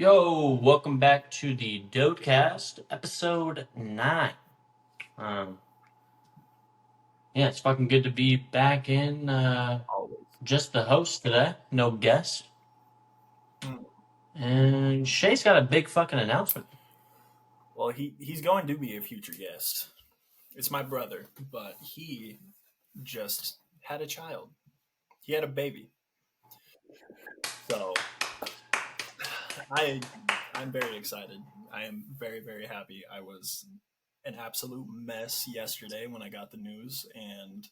Yo, welcome back to the Dodecast, episode 9. Um, yeah, it's fucking good to be back in. Always. Just the host today, no guest. Mm. And Shae's got a big fucking announcement. Well, he's going to be a future guest. It's my brother, but he just had a child. He had a baby. So I I'm very excited. I am very, very happy. I was an absolute mess yesterday when I got the news, and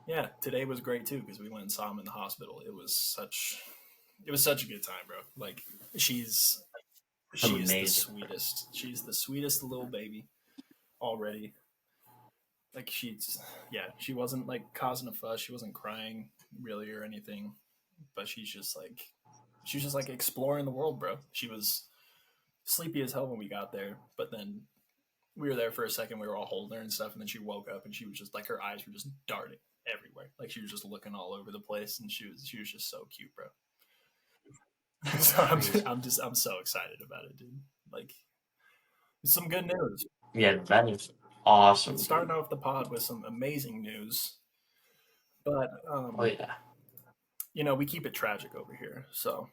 yeah, today was great too because we went and saw him in the hospital. It was such a good time, bro. Like she's she is the Amazing. sweetest. She's the sweetest little baby already. Like she wasn't like causing a fuss. She wasn't crying really or anything, but she's just like exploring the world, bro. She was sleepy as hell when we got there, but then we were there for a second. We were all holding her and stuff, and then she woke up and she was just like her eyes were just darting everywhere. Like she was just looking all over the place, and she was just so cute, bro. That's So I'm crazy. I'm so excited about it, dude. Like it's some good news. Yeah, that is awesome, Starting dude. off the pod with some amazing news, but Oh, yeah. we keep it tragic over here. So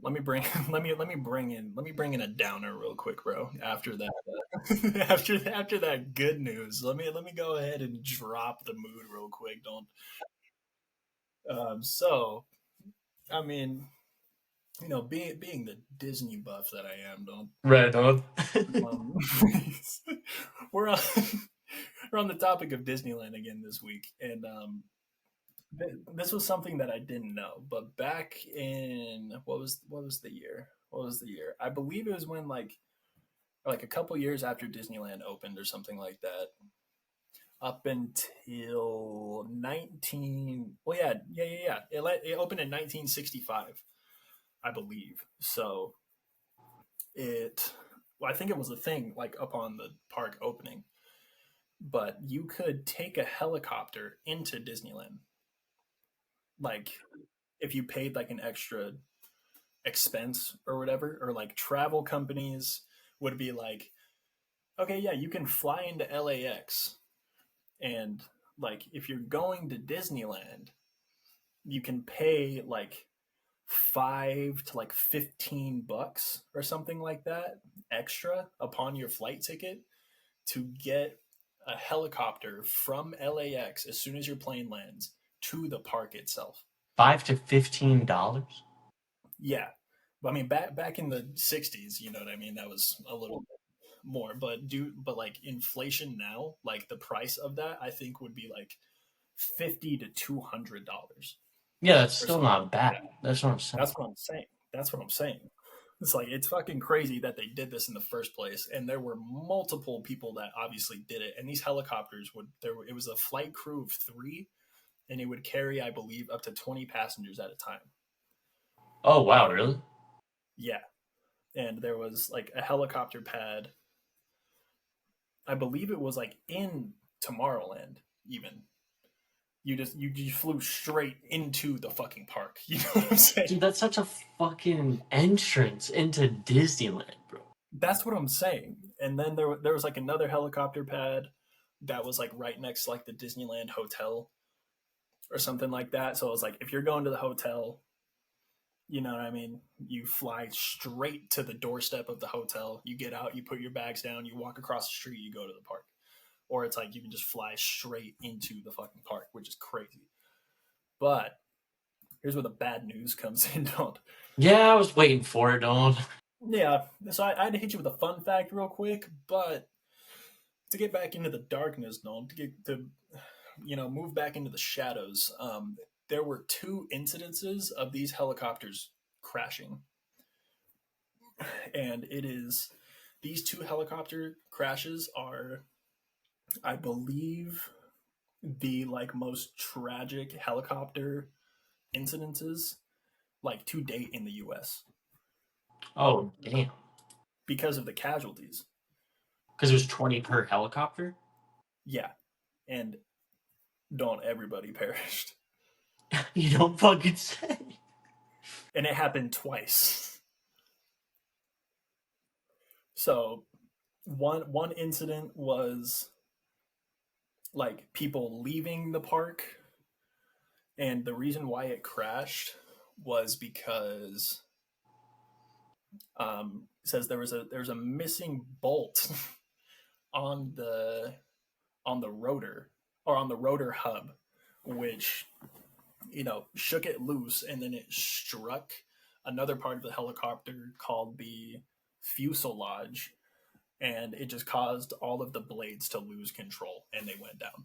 let me bring let me bring in a downer real quick, bro. After that, after that good news, let me go ahead and drop the mood real quick. Don't so I mean, being the Disney buff that I am, don't Right on. um, we're on we're on the topic of Disneyland again this week, and this was something that I didn't know, but back in what was the year? What was the year? I believe it was when like a couple years after Disneyland opened or something like that. Up until 19 well yeah. It opened in 1965, I believe. So it well, I think it was a thing like upon the park opening, but you could take a helicopter into Disneyland. Like if you paid like an extra expense or whatever, or like travel companies would be like, okay, yeah, you can fly into LAX, and like if you're going to Disneyland, you can pay like 5 to like 15 bucks or something like that extra upon your flight ticket to get a helicopter from LAX as soon as your plane lands to the park itself. $5 to $15. Yeah. I mean, back in the '60s, you know what I mean. That was a little bit more, but like inflation now, like the price of that, I think would be like $50 to $200 Yeah, that's or still something not like bad. that. That's what I'm saying. That's what I'm saying. That's what I'm saying. It's like it's fucking crazy that they did this in the first place, and there were multiple people that obviously did it. And these helicopters would there it was a flight crew of 3, and it would carry, I believe, up to 20 passengers at a time. Oh, wow, And really? yeah, and there was like a helicopter pad. I believe it was like in Tomorrowland. Even you just flew straight into the fucking park. You know what I'm saying? Dude, that's such a fucking entrance into Disneyland, bro. That's what I'm saying. And then there was like another helicopter pad that was like right next to like the Disneyland hotel or something like that. So it was like if you're going to the hotel, you know what I mean, you fly straight to the doorstep of the hotel. You get out, you put your bags down, you walk across the street, you go to the park. Or it's like you can just fly straight into the fucking park, which is crazy. But here's where the bad news comes in. Don't Yeah, I was waiting for it, Don. Yeah, so I had to hit you with a fun fact real quick, but to get back into the darkness, no, to get to move back into the shadows. There were 2 incidences of these helicopters crashing, and it is these 2 helicopter crashes are, I believe, the like most tragic helicopter incidences like to date in the U.S. Oh, damn. because of the casualties. Because there's 20 per helicopter? Yeah, and don't everybody perished. You don't fucking say. And it happened twice. So one incident was like people leaving the park, and the reason why it crashed was because says there's a missing bolt on the rotor, or on the rotor hub, which shook it loose, and then it struck another part of the helicopter called the fuselage, and it just caused all of the blades to lose control, and they went down.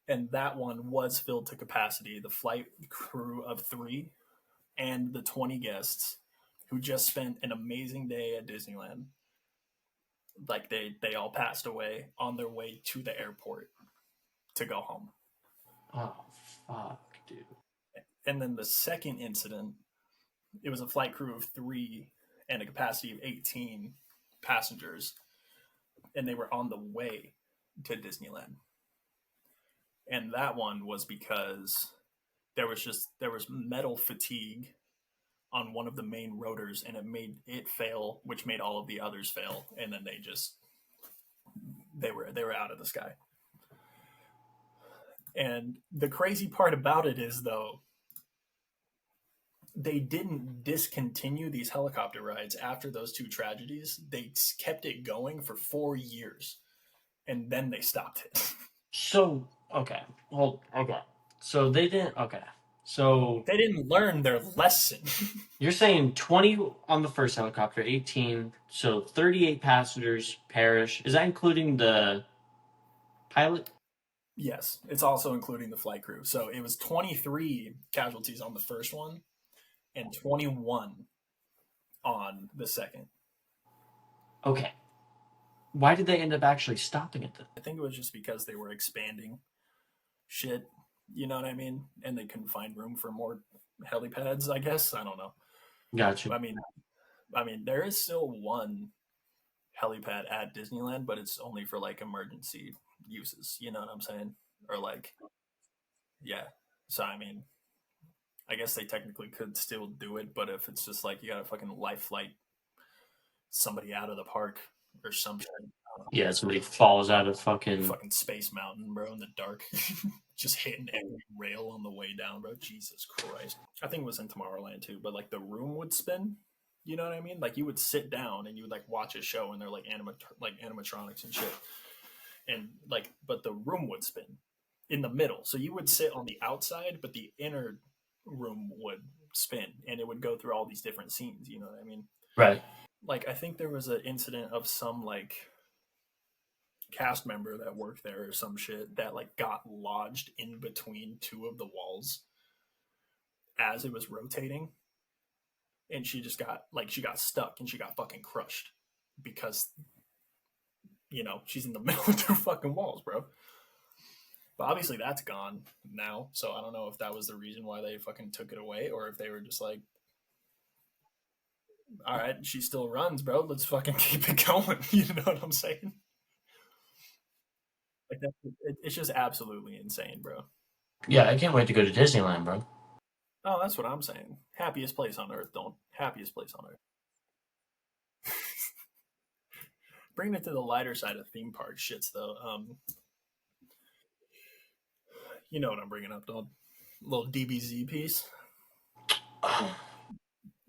And that one was filled to capacity. The flight crew of 3 and the 20 guests who just spent an amazing day at Disneyland, like they all passed away on their way to the airport to go home. Oh, fuck, dude. And then the second incident, it was a flight crew of 3 and a capacity of 18 passengers, and they were on the way to Disneyland. And that one was because there was metal fatigue on one of the main rotors, and it made it fail, which made all of the others fail, and then they were out of the sky. And the crazy part about it is, though, they didn't discontinue these helicopter rides after those 2 tragedies. They kept it going for 4 years, and then they stopped it. So, okay. Well, okay. So they didn't. Okay. So They didn't learn their lesson. you're saying 20 on the first helicopter, 18. So 38 passengers perish. Is that including the pilot? Yes, it's also including the flight crew. So it was 23 casualties on the first one and 21 on the second. Okay. Why did they end up actually stopping it then? I think it was just because they were expanding shit, you know what I mean? And they couldn't find room for more helipads, I guess. I don't know. Gotcha. I mean, there is still one helipad at Disneyland, but it's only for like emergency uses, you know what I'm saying? Or like, yeah. So I mean, I guess they technically could still do it, but if it's just like you got to fucking life flight somebody out of the park or some shit, Yeah, somebody falls out of fucking Space Mountain, bro, in the dark, just hitting every rail on the way down, bro. Jesus Christ. I think it was in Tomorrowland too, but like the room would spin. You know what I mean? Like you would sit down and you would like watch a show, and they're like animatronics and shit, and like, but the room would spin in the middle. So you would sit on the outside, but the inner room would spin, and it would go through all these different scenes. You know what I mean? right. Like I think there was an incident of some like cast member that worked there or some shit that like got lodged in between 2 of the walls as it was rotating, and she just got like she got stuck and she got fucking crushed because she's in the middle of 2 fucking walls, bro. But obviously that's gone now, so I don't know if that was the reason why they fucking took it away, or if they were just like, all right, she still runs, bro, let's fucking keep it going. You know what I'm saying? Like it's just absolutely insane, bro. Yeah, I can't wait to go to Disneyland, bro. Oh, that's what I'm saying. Happiest place on earth, don't. Happiest place on earth. Bringing it to the lighter side of theme park shits, though. You know what I'm bringing up, dog. Little DBZ piece,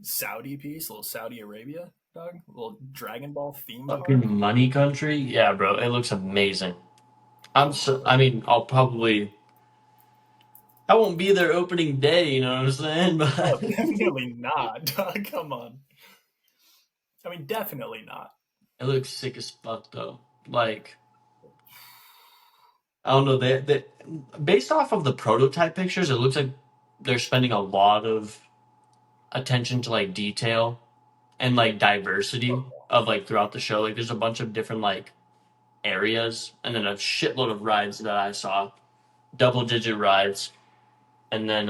Saudi piece, little Saudi Arabia, dog. Little Dragon Ball theme park. Fucking money country? Yeah, bro. It looks amazing. I'll probably. I won't be there opening day, you know what I'm saying? Oh, But definitely not, dog. Come on. I mean, definitely not. it looks sick as fuck, though. Like, I don't know. Based off of the prototype pictures, it looks like they're spending a lot of attention to like detail and like diversity of like throughout the show. Like, there's a bunch of different like areas, and then a shitload of rides that I saw, double digit rides, and then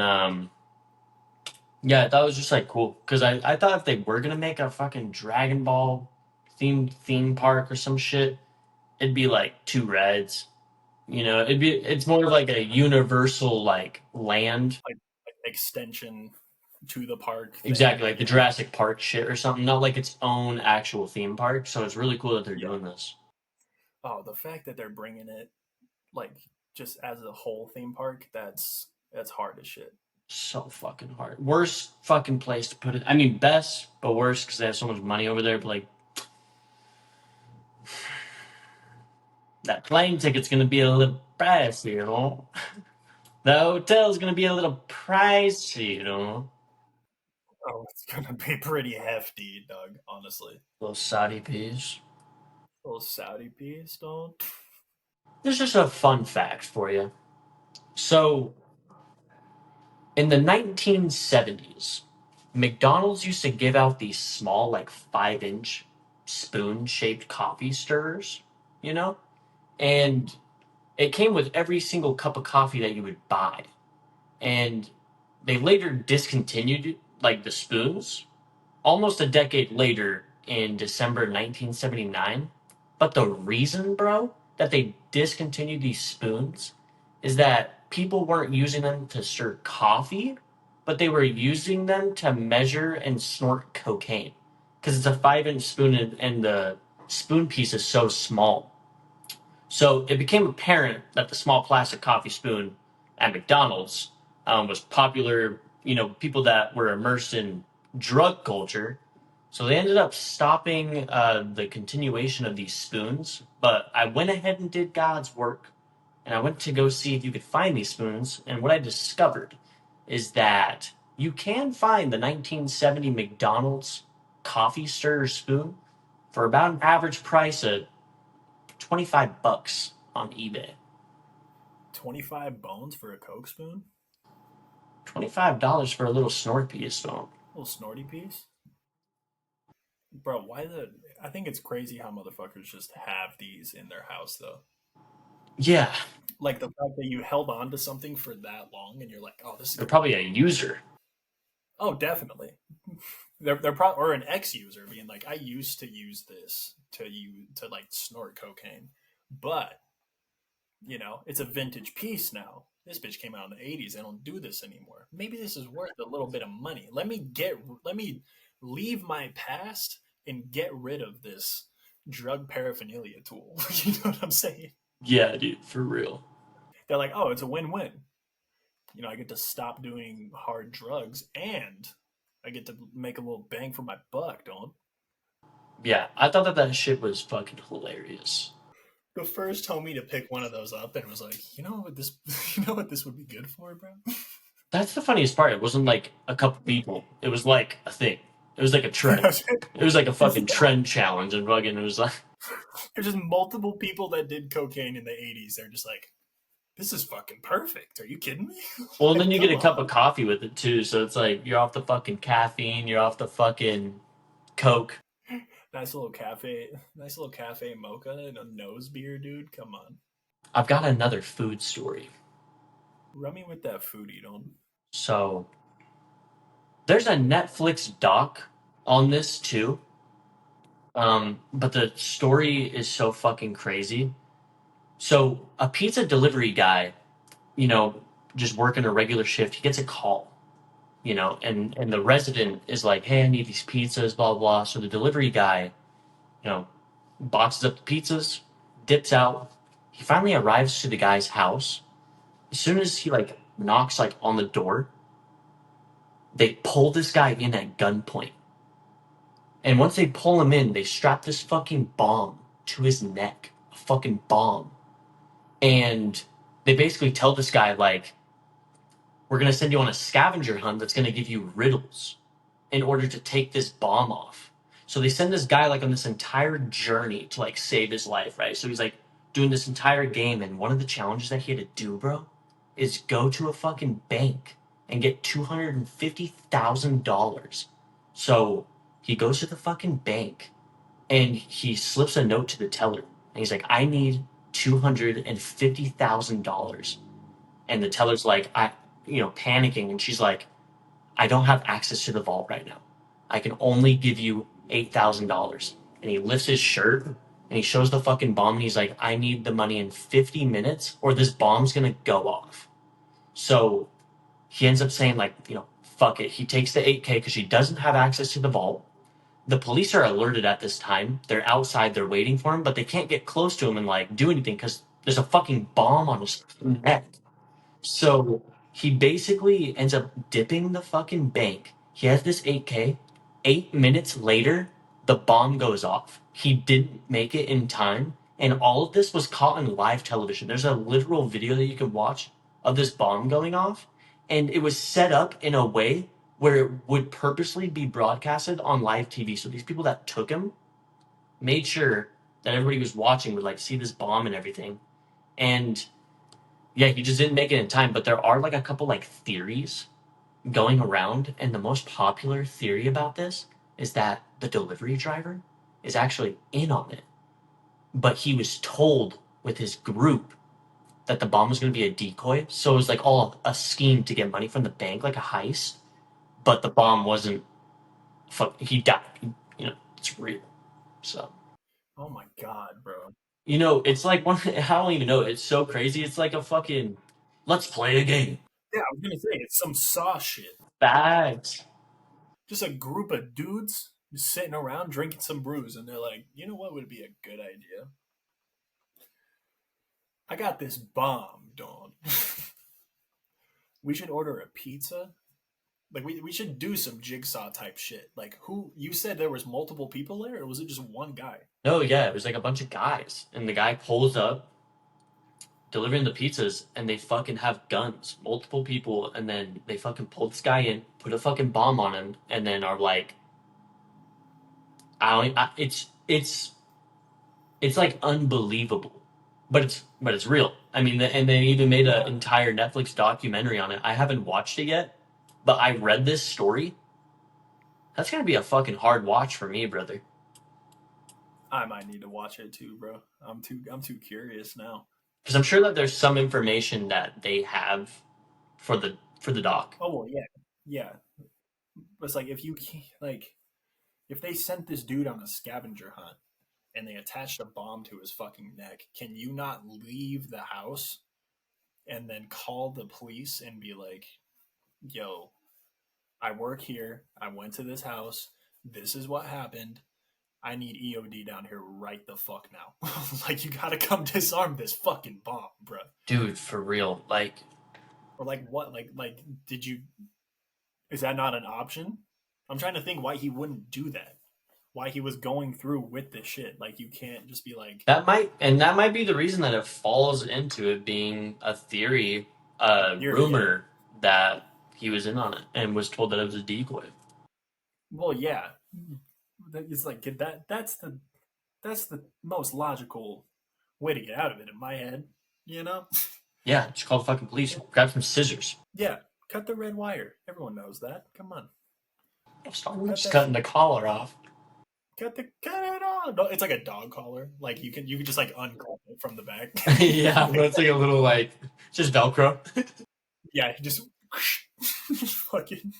yeah, that was just like cool because I thought if they were gonna make a fucking Dragon Ball themed theme park or some shit, it'd be like 2 rides. You know, it's more of like a universal like land. Like extension. to the park thing. Exactly, like the Yeah, Jurassic Park shit or something, not like its own actual theme park. So it's really cool that they're yeah. doing this. Oh, the fact that they're bringing it like just as a whole theme park, that's hard as shit. So fucking hard. Worst fucking place to put it. I mean, best, but worst because they have so much money over there. But like that plane ticket's gonna be a little pricey, you know. The hotel's gonna be a little pricey, you know. Oh, it's gonna be pretty hefty, Doug. Honestly, Those Saudi peas. those Saudi peas, don't. This is just a fun fact for you. So in the 1970s, McDonald's used to give out these small, like 5-inch spoon shaped coffee stirrers, you know? And it came with every single cup of coffee that you would buy. And they later discontinued like the spoons almost a decade later in December 1979. But the reason, bro, that they discontinued these spoons is that people weren't using them to stir coffee, but they were using them to measure and snort cocaine. Because it's a 5-inch spoon and the spoon piece is so small. So it became apparent that the small plastic coffee spoon at McDonald's was popular, people that were immersed in drug culture. So they ended up stopping the continuation of these spoons. But I went ahead and did God's work. And I went to go see if you could find these spoons. And what I discovered is that you can find the 1970 McDonald's coffee stirrer spoon for about an average price of $25 on eBay. 25 bones for a Coke spoon? $25 for a little Snorpea spoon. A little snorty piece? Bro, why the. I think it's crazy how motherfuckers just have these in their house, though. Yeah, Like the fact that you held on to something for that long and you're like, oh, this is they're going to probably be. a user. Oh, definitely. They're probably. Or an ex user being like, I used to use this to like snort cocaine. But, it's a vintage piece now. This bitch came out in the 80s. They don't do this anymore. Maybe this is worth a little bit of money. Let me leave my past and get rid of this drug paraphernalia tool. You know what I'm saying? Yeah, dude, for real. They're like, oh, it's a win-win. I get to stop doing hard drugs and I get to make a little bang for my buck, don't? Yeah, I thought that shit was fucking hilarious. The first homie to pick one of those up and was like, you know what this you know what this would be good for, bro? That's the funniest part. It wasn't like a couple people. It was like a thing. It was like a trend. It was like a fucking trend challenge, and fucking it was like, There's just multiple people that did cocaine in the 80s. They're just like, this is fucking perfect. Are you kidding me? well, and then Like, you get come a cup of on. coffee with it too. So it's like you're off the fucking caffeine, you're off the fucking Coke. Nice little cafe mocha and a nose beer, dude. Come on. I've got another food story. Run me with that food you don't. So there's a Netflix doc on this too. But the story is so fucking crazy. So a pizza delivery guy, you know, just working a regular shift, he gets a call, and the resident is like, "Hey, I need these pizzas, blah blah." So the delivery guy, you know, boxes up the pizzas, dips out. He finally arrives to the guy's house. As soon as he like knocks like on the door, they pull this guy in at gunpoint. And once they pull him in, they strap this fucking bomb to his neck. A fucking bomb. And they basically tell this guy, like, we're going to send you on a scavenger hunt that's going to give you riddles in order to take this bomb off. So they send this guy, like, on this entire journey to, like, save his life, right? So he's, like, doing this entire game. And one of the challenges that he had to do, bro, is go to a fucking bank and get $250,000. So he goes to the fucking bank and he slips a note to the teller. And he's like, I need $250,000. And the teller's like, panicking. And she's like, I don't have access to the vault right now. I can only give you $8,000. And he lifts his shirt and he shows the fucking bomb. And he's like, I need the money in 50 minutes or this bomb's going to go off. So he ends up saying, like, fuck it. He takes the 8K because she doesn't have access to the vault. The police are alerted at this time. They're outside. They're waiting for him, but they can't get close to him and like do anything because there's a fucking bomb on his neck. So he basically ends up dipping the fucking bank. He has this 8K. 8 minutes later, the bomb goes off. He didn't make it in time. And all of this was caught on live television. There's a literal video that you can watch of this bomb going off. And it was set up in a way where it would purposely be broadcasted on live TV. So these people that took him made sure that everybody was watching would like see this bomb and everything. And yeah, he just didn't make it in time. But there are like a couple like theories going around, and the most popular theory about this is that the delivery driver is actually in on it, but he was told with his group that the bomb was going to be a decoy, so it was like all a scheme to get money from the bank, like a heist. But the bomb wasn't. He died. You know, it's real. So Oh my god, bro. it's like one. I don't even know. It's so crazy. It's like a fucking. Let's play a game. Yeah, I was gonna say it's some saw shit. Facts. Just a group of dudes just sitting around drinking some brews, and they're like, you know what would be a good idea? I got this bomb, Dawn. We should order a pizza. Like we should do some jigsaw type shit. Like who you said there was multiple people there, or was it just one guy? No, yeah, it was like a bunch of guys, and the guy pulls up delivering the pizzas, and they fucking have guns, multiple people, and then they fucking pull this guy in, put a fucking bomb on him, and then are like, I don't, I, it's like unbelievable, but it's real. I mean, and they even made an entire Netflix documentary on it. I haven't watched it yet, but I read this story. That's gonna be a fucking hard watch for me, brother. I might need to watch it too, bro. I'm too curious now. Because I'm sure that there's some information that they have for the doc. Oh well, yeah, yeah. But it's like if they sent this dude on a scavenger hunt and they attached a bomb to his fucking neck, can you not leave the house and then call the police and be like, "Yo, I work here. I went to this house. This is what happened. I need EOD down here right the fuck now. Like you gotta come disarm this fucking bomb, bro." Dude, for real. Like, Or like what? Like did you? Is that not an option? I'm trying to think why he wouldn't do that. Why he was going through with this shit. Like you can't just be like, that might be the reason that it falls into it being a theory, yeah. rumor that he was in on it and was told that it was a decoy. Well, yeah. It's like that's the most logical way to get out of it in my head. You know? Yeah, just call the fucking police. Grab some scissors. Yeah. Cut the red wire. Everyone knows that. Come on. Start Cut just that cutting shit. the collar off. Cut it off. No, it's like a dog collar. Like you can just like unclip it from the back. Yeah, but Like, it's like a little like just Velcro. yeah, just fucking.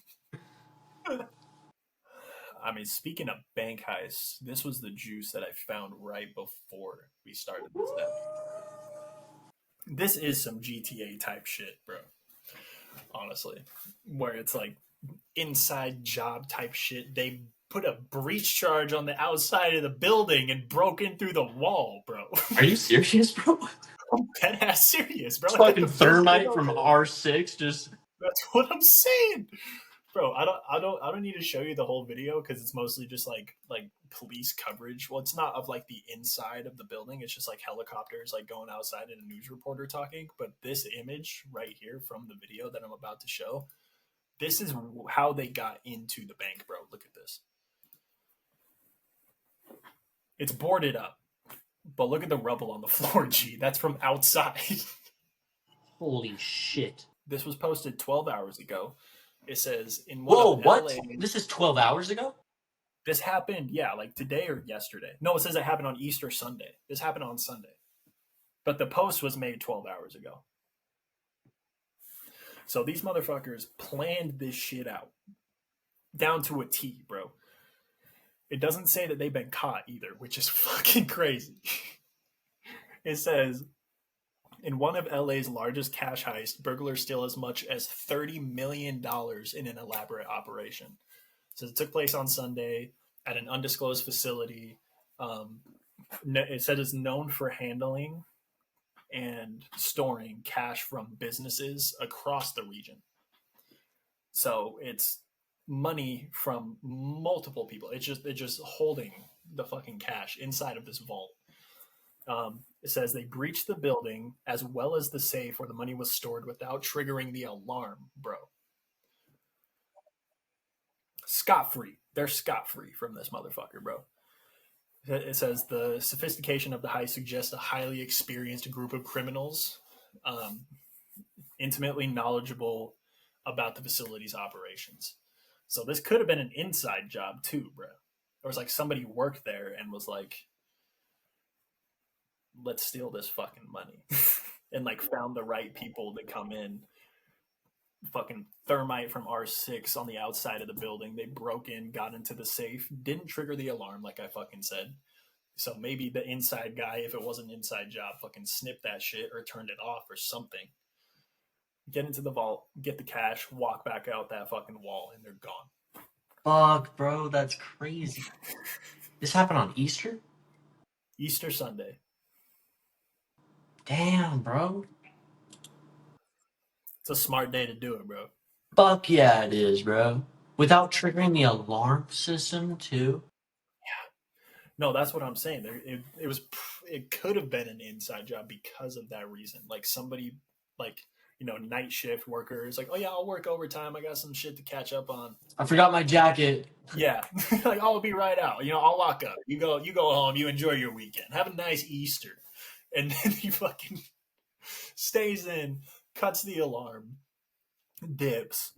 I mean, speaking of bank heists, this was the juice that I found right before we started this demo. This is some GTA type shit, bro. Honestly, where it's like inside job type shit. They put a breach charge on the outside of the building and broke in through the wall, bro. Are you serious, bro? I'm dead ass serious, bro. It's Like fucking the building thermite over from there. R6 just That's what I'm saying, bro. I don't need to show you the whole video because it's mostly just like police coverage. Well, it's not of like the inside of the building. It's just like helicopters like going outside and a news reporter talking. But this image right here from the video that I'm about to show, this is how they got into the bank, bro. Look at this. It's boarded up, but look at the rubble on the floor. G, that's from outside. holy shit. This was posted 12 hours ago. It says in one Whoa, of what? LA. This is 12 hours ago? This happened, yeah, like today or yesterday. No, it says it happened on Easter Sunday. This happened on Sunday. But the post was made 12 hours ago. So these motherfuckers planned this shit out down to a T, bro. It doesn't say that they've been caught either, which is fucking crazy. It says In one of LA's largest cash heists, burglars steal as much as $30 million in an elaborate operation. So it took place on Sunday at an undisclosed facility. Um, it said it's known for handling and storing cash from businesses across the region. So it's money from multiple people. It's just holding the fucking cash inside of this vault. It says they breached the building as well as the safe where the money was stored without triggering the alarm, bro. Scot free. They're scot free from this motherfucker, bro. It says the sophistication of the heist suggests a highly experienced group of criminals, um, intimately knowledgeable about the facility's operations. So this could have been an inside job too, bro. Or it's like somebody worked there and was like, let's steal this fucking money. And like found the right people to come in. Fucking thermite from R6 on the outside of the building. They broke in, got into the safe, didn't trigger the alarm like I fucking said. So maybe the inside guy, if it was an inside job, fucking snipped that shit or turned it off or something. Get into the vault, get the cash, walk back out that fucking wall, and they're gone. Fuck, bro, that's crazy. This happened on Easter? Easter Sunday. Damn, bro. It's a smart day to do it, bro. Fuck yeah, it is, bro. Without triggering the alarm system, too. No, that's what I'm saying. It could have been an inside job because of that reason. Like somebody, like night shift workers, like, oh yeah, I'll work overtime. I got some shit to catch up on. I forgot my jacket. Yeah, like I'll be right out. I'll lock up. You go home. You enjoy your weekend. Have a nice Easter, and then he fucking stays in, cuts the alarm, dips,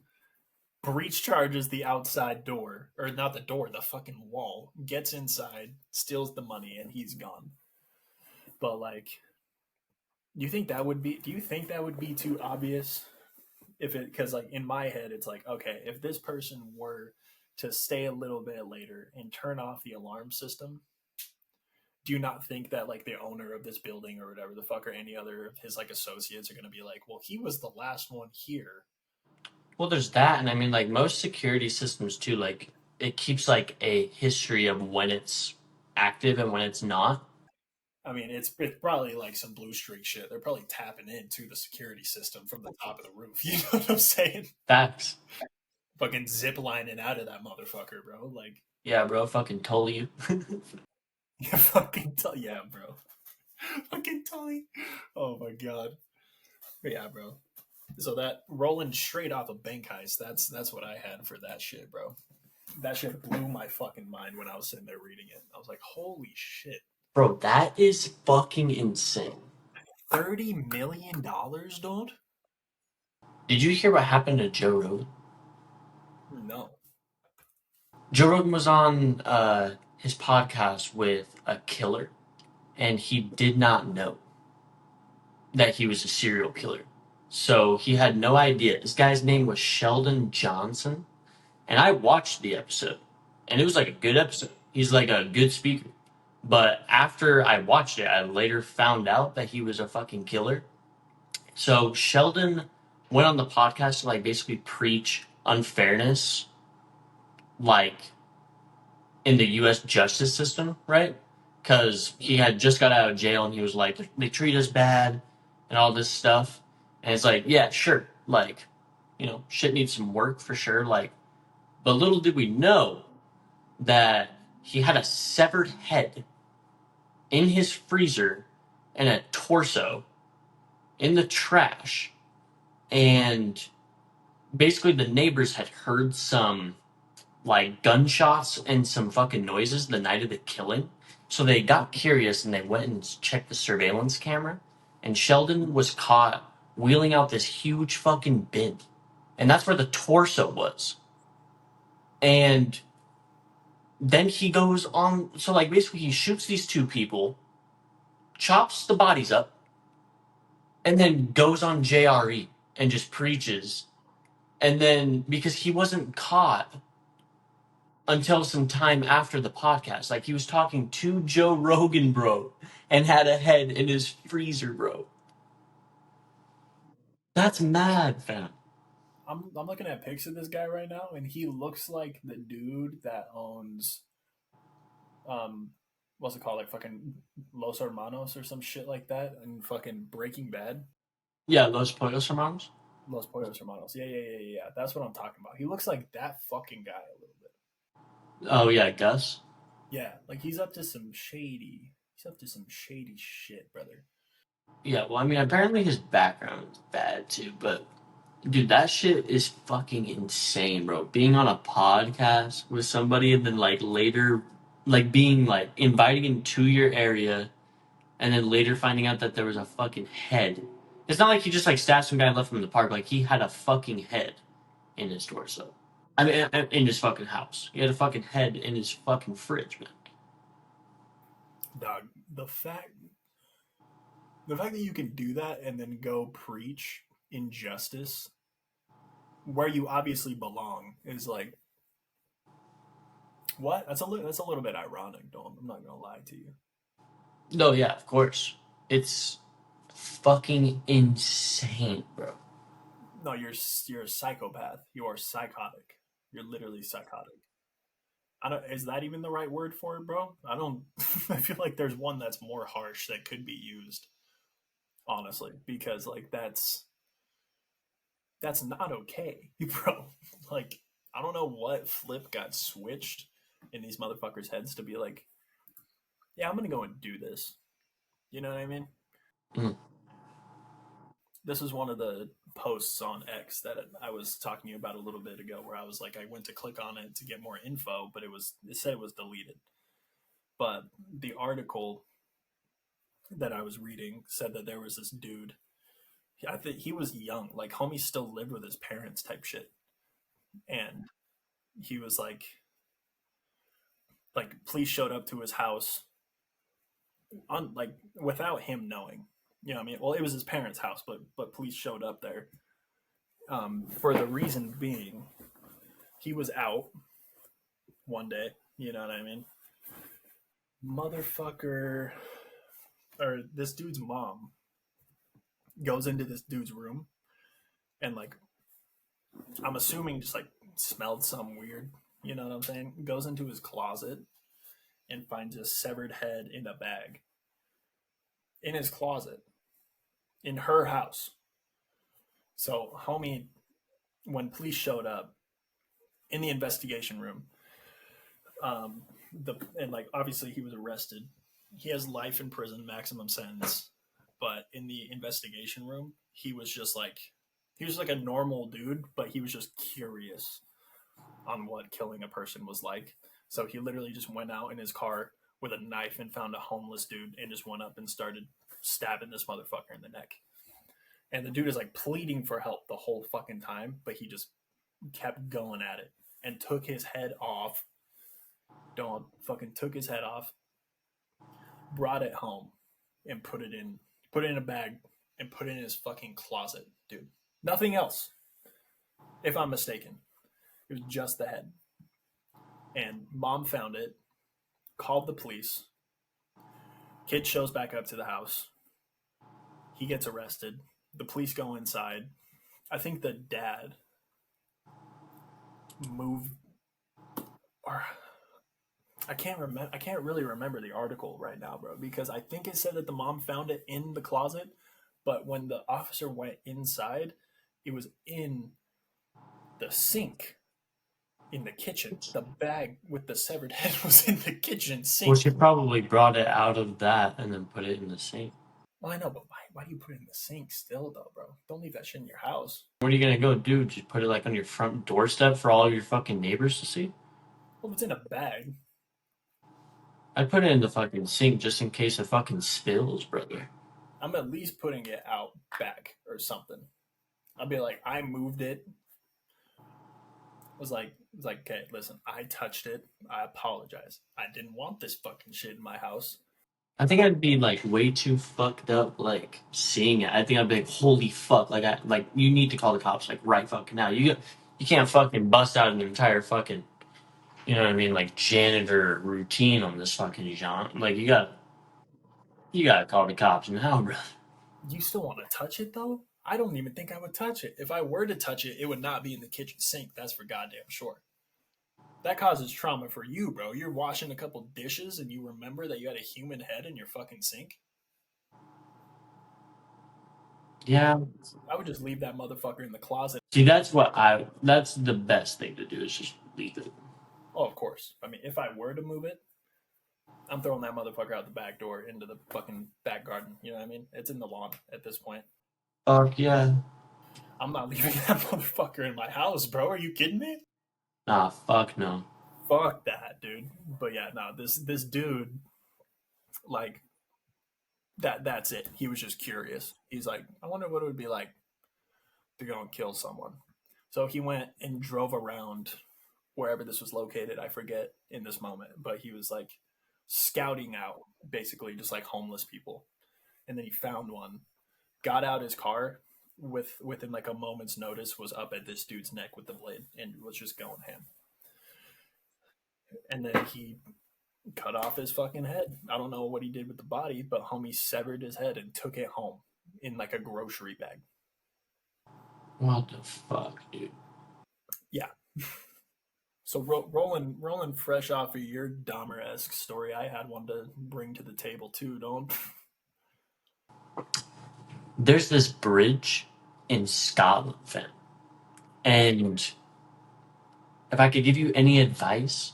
breach charges the outside door, or not the door, the fucking wall, gets inside, steals the money, and he's gone. But like, do you think that would be too obvious? Because like in my head, it's like, okay, if this person were to stay a little bit later and turn off the alarm system, do you not think that like the owner of this building or whatever the fuck or any other of his like associates are going to be like, well, he was the last one here. Well, there's that, and I mean, like, most security systems, too, like, it keeps, like, a history of when it's active and when it's not. I mean, it's probably like some blue streak shit. They're probably tapping into the security system from the top of the roof. You know what I'm saying? Facts. Fucking zip lining out of that motherfucker, bro. Like, Yeah, bro, fucking told you. yeah, yeah, bro. Fucking Tully. Oh my god. But yeah, bro. So that rolling straight off a bank heist, that's what I had for that shit, bro. That shit blew my fucking mind when I was sitting there reading it. I was like, holy shit. Bro, that is fucking insane. $30 million, dude? Did you hear what happened to Joe Rogan? No. Joe Rogan was on his podcast with a killer, and he did not know that he was a serial killer. So he had no idea. This guy's name was Sheldon Johnson, and I watched the episode, and it was like a good episode. He's like a good speaker. But after I watched it, I later found out that he was a fucking killer. So Sheldon went on the podcast to like basically preach unfairness, like in the U.S. justice system, right? Because he had just got out of jail and he was like, they treat us bad and all this stuff. And it's like, yeah, sure. Like, shit needs some work for sure. Like, but little did we know that he had a severed head in his freezer and a torso in the trash. And basically the neighbors had heard some like gunshots and some fucking noises the night of the killing. So they got curious and they went and checked the surveillance camera. And Sheldon was caught wheeling out this huge fucking bin. And that's where the torso was. And then he goes on. So, like, basically, he shoots these two people, chops the bodies up, and then goes on JRE and just preaches. And then, because he wasn't caught until some time after the podcast. Like, he was talking to Joe Rogan, bro, and had a head in his freezer, bro. That's mad, fam. I'm looking at pics of this guy right now, and he looks like the dude that owns um what's it called, like fucking Los Hermanos or some shit like that, and fucking Breaking Bad. Yeah, Los Pollos Hermanos. Los Pollos Hermanos. Yeah, yeah, yeah, yeah, yeah. That's what I'm talking about. He looks like that fucking guy a little bit. Oh yeah, Gus. Yeah, like he's up to some shady. He's up to some shady shit, brother. Yeah, well, I mean, apparently his background is bad too, but dude, that shit is fucking insane, bro. Being on a podcast with somebody and then like later, like being like inviting into your area and then later finding out that there was a fucking head. It's not like he just like stabbed some guy and left him in the park. Like he had a fucking head in his torso. I mean, in his fucking house. He had a fucking head in his fucking fridge, man. Dog, the fact that you can do that and then go preach injustice where you obviously belong is like what? That's a little bit ironic, though. I'm not gonna lie to you. No, yeah, of course. It's fucking insane, bro. No, you're a psychopath. You are psychotic. You're literally psychotic. I don't. Is that even the right word for it, bro? I don't. I feel like there's one that's more harsh that could be used, honestly, because like that's not okay, bro. Like I don't know what flip got switched in these motherfuckers' heads to be like, yeah, I'm gonna go and do this. You know what I mean? Mm. This was one of the posts on X that I was talking to you about a little bit ago, where I was like, I went to click on it to get more info, but it said it was deleted. But the article that I was reading said that there was this dude. I think he was young, like homie still lived with his parents type shit, and he was like police showed up to his house on like without him knowing. You know what I mean? Well, it was his parents' house, but police showed up there for the reason being he was out one day. You know what I mean? Motherfucker, or this dude's mom goes into this dude's room and like I'm assuming just like smelled something weird. You know what I'm saying? Goes into his closet and finds a severed head in a bag in his closet in her house. So, homie, when police showed up in the investigation room, the and like obviously he was arrested. He has life in prison, maximum sentence. But in the investigation room, he was like a normal dude, but he was just curious on what killing a person was like. So he literally just went out in his car with a knife and found a homeless dude and just went up and started stabbing this motherfucker in the neck. And the dude is like pleading for help the whole fucking time, but he just kept going at it and took his head off. Don't fucking took his head off, brought it home, and put it in a bag and put it in his fucking closet, dude. Nothing else, if I'm mistaken. It was just the head. And mom found it, called the police. Kid shows back up to the house. He gets arrested. The police go inside. I think the dad moved, or I can't remember. I can't really remember the article right now, bro, because I think it said that the mom found it in the closet, but when the officer went inside, it was in the sink in the kitchen. The bag with the severed head was in the kitchen Well, sink. she probably brought it out of that and then put it in the sink. Well, I know, but why do you put it in the sink still, though, bro? Don't leave that shit in your house. What are you gonna go do? Just put it like on your front doorstep for all your fucking neighbors to see? Well, if it's in a bag, I'd put it in the fucking sink just in case it fucking spills, brother. I'm at least putting it out back or something. I'll be like, I moved it. Was like, okay, listen, I touched it. I apologize. I didn't want this fucking shit in my house. I think I'd be like way too fucked up, like seeing it. I think I'd be like, holy fuck! Like you need to call the cops like right fucking now. You can't fucking bust out an entire fucking you know what I mean like janitor routine on this fucking John. Like you gotta call the cops now, bro. You still want to touch it though? I don't even think I would touch it. If I were to touch it, it would not be in the kitchen sink. That's for goddamn sure. That causes trauma for you, bro. You're washing a couple dishes and you remember that you had a human head in your fucking sink. Yeah. I would just leave that motherfucker in the closet. See, that's the best thing to do is just leave it. Oh, of course. I mean, if I were to move it, I'm throwing that motherfucker out the back door into the fucking back garden. You know what I mean? It's in the lawn at this point. Fuck yeah. I'm not leaving that motherfucker in my house, bro. Are you kidding me? Nah, fuck no. Fuck that, dude. But yeah, no, this dude, like that's it. He was just curious. He's like, I wonder what it would be like to go and kill someone. So he went and drove around wherever this was located. I forget in this moment, but he was like scouting out basically just like homeless people. And then he found one, got out his car within like a moment's notice, was up at this dude's neck with the blade and was just going ham. And then he cut off his fucking head. I don't know what he did with the body, but homie severed his head and took it home in like a grocery bag. What the fuck, dude? Yeah. So rolling fresh off of your Dahmer-esque story, I had one to bring to the table too. Don't. There's this bridge in Scotland, fam. And if I could give you any advice,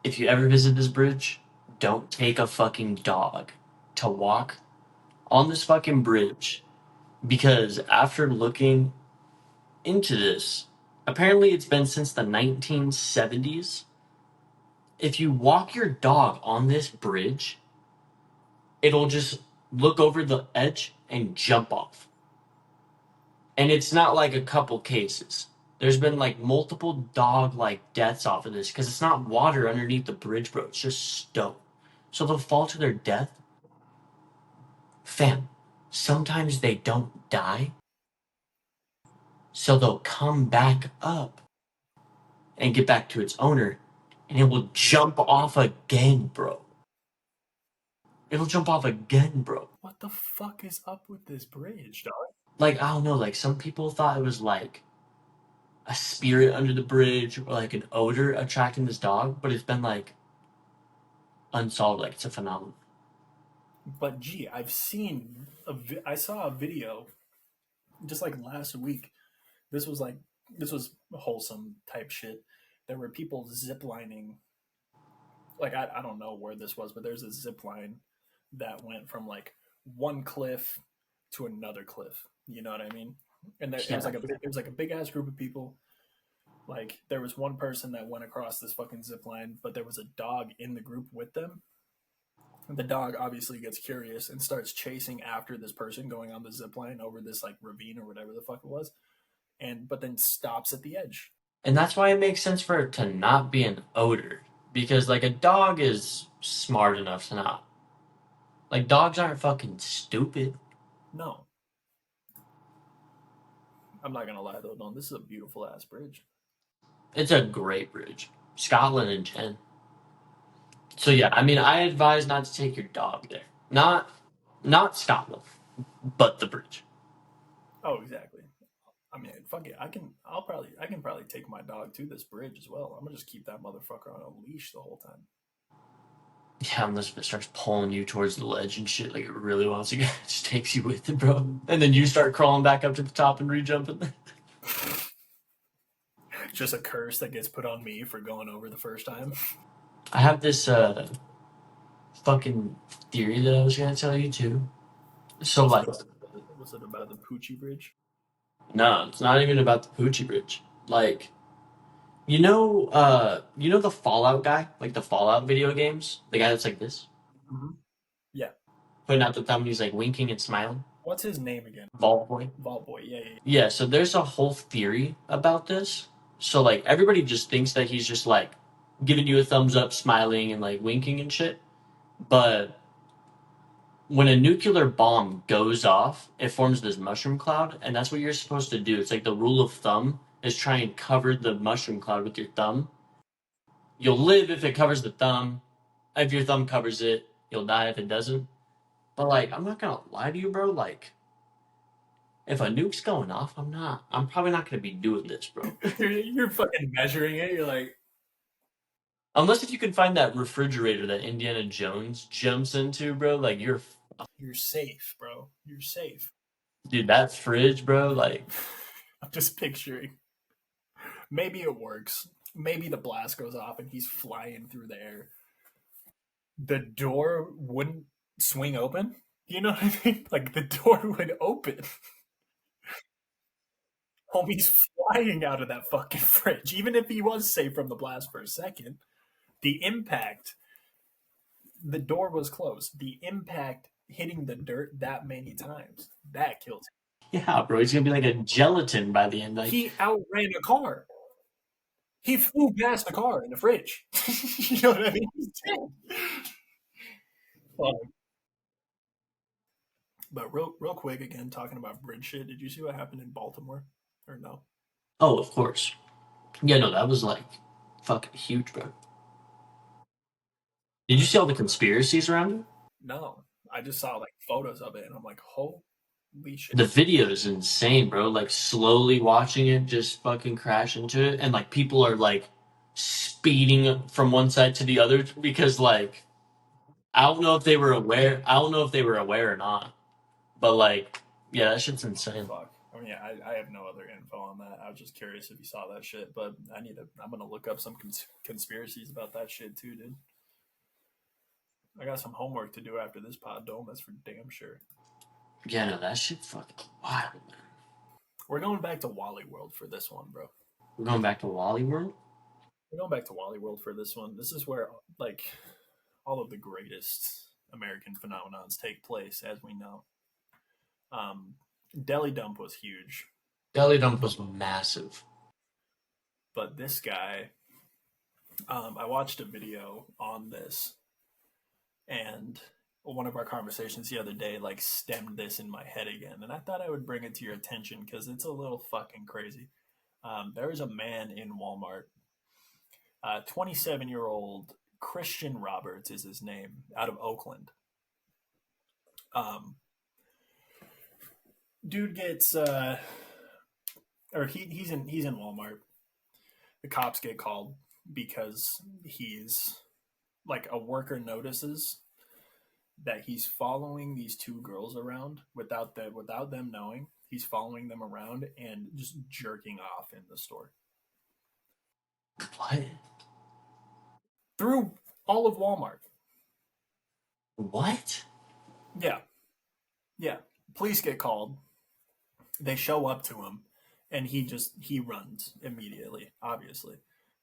if you ever visit this bridge, don't take a fucking dog to walk on this fucking bridge. Because after looking into this, apparently it's been since the 1970s. If you walk your dog on this bridge, it'll just look over the edge and jump off. And it's not like a couple cases. There's been like multiple dog like deaths off of this because it's not water underneath the bridge, bro. It's just stone. So they'll fall to their death. Fam, sometimes they don't die. So they'll come back up and get back to its owner and it will jump off again, bro. It'll jump off again, bro. What the fuck is up with this bridge, dog? Like, I don't know, like some people thought it was like a spirit under the bridge or like an odor attracting this dog, but it's been like unsolved, like it's a phenomenon. But gee, I saw a video just like last week. This was like this was wholesome type shit. There were people ziplining. Like I don't know where this was, but there's a zip line that went from like one cliff to another cliff. You know what I mean? And there, Yeah. it was like a big ass group of people. Like there was one person that went across this fucking zip line, but there was a dog in the group with them. The dog obviously gets curious and starts chasing after this person going on the zip line over this like ravine or whatever the fuck it was, and but then stops at the edge. And that's why it makes sense for it to not be an odor. Because like a dog is smart enough to not. Like dogs aren't fucking stupid. No, I'm not gonna lie though. No, this is a beautiful ass bridge. It's a great bridge. Scotland and 10. So yeah, I mean I advise not to take your dog there. Not Scotland, but the bridge. Oh, exactly. I mean, fuck it. I can probably take my dog to this bridge as well. I'm gonna just keep that motherfucker on a leash the whole time. Yeah, unless it starts pulling you towards the ledge and shit, like it really wants to go, it just takes you with it, bro. And then you start crawling back up to the top and re-jumping. Just a curse that gets put on me for going over the first time. I have this fucking theory that I was gonna tell you too. So like, Was it about the Poochie Bridge? no, it's not even about the Poochie Bridge. Like, you know the Fallout guy, like the Fallout video games, the guy that's like this, Mm-hmm. Yeah. putting out the thumb and he's like winking and smiling. What's his name again? Vault Boy. Vault Boy. Yeah, yeah, yeah. Yeah, so there's a whole theory about this. So like everybody just thinks that he's just like giving you a thumbs up, smiling and like winking and shit. But when a nuclear bomb goes off, it forms this mushroom cloud, and that's what you're supposed to do. It's like the rule of thumb is try and cover the mushroom cloud with your thumb. You'll live if it covers the thumb. If your thumb covers it, you'll die if it doesn't. But like, I'm not gonna lie to you, bro. Like, if a nuke's going off, I'm probably not gonna be doing this, bro. You're fucking measuring it. You're like, Unless if you can find that refrigerator that Indiana Jones jumps into, bro. Like you're safe, bro. You're safe. dude, that fridge, bro. Like, I'm just picturing. Maybe it works. Maybe the blast goes off and he's flying through the air. The door wouldn't swing open. You know what I mean? Like the door would open. Homie's flying out of that fucking fridge. Even if he was safe from the blast for a second, the impact, the door was closed. The impact hitting the dirt that many times, that kills him. yeah, bro. He's gonna be like a gelatin by the end. Like, He outran a car. He flew past the car in the fridge. You know what I mean? He's dead. But real quick, again, talking about bridge shit, did you see what happened in Baltimore? Or no? oh, of course. Yeah, no, that was like fucking huge, bro. Did you see all the conspiracies around it? No. I just saw like photos of it and I'm like, holy shit. The video is insane, bro. Like slowly watching it just fucking crash into it, and like people are like speeding from one side to the other because like I don't know if they were aware. I don't know if they were aware or not, but like yeah, that shit's insane. Fuck. I mean, yeah, I have no other info on that. I was just curious if you saw that shit, but I'm gonna look up some conspiracies about that shit too, dude. I got some homework to do after this pod, dome. That's for damn sure. Yeah, no, that shit fucking wild, man. We're going back to Wally World for this one, bro. We're going back to Wally World. We're going back to Wally World for this one. This is where like all of the greatest American phenomenons take place, as we know. Um, Deli Dump was huge, Belly dump was massive. but this guy, I watched a video on this, and one of our conversations the other day like stemmed this in my head again, and I thought I would bring it to your attention because it's a little fucking crazy. There is a man in Walmart, 27-year-old Christian Roberts is his name, out of Oakland. Um, Dude gets or he's in Walmart. The cops get called because he's like a worker notices that he's following these two girls around without them knowing. He's following them around and just jerking off in the store What? through all of Walmart. What? Yeah, yeah. Police get called. They show up to him, and he runs immediately, obviously.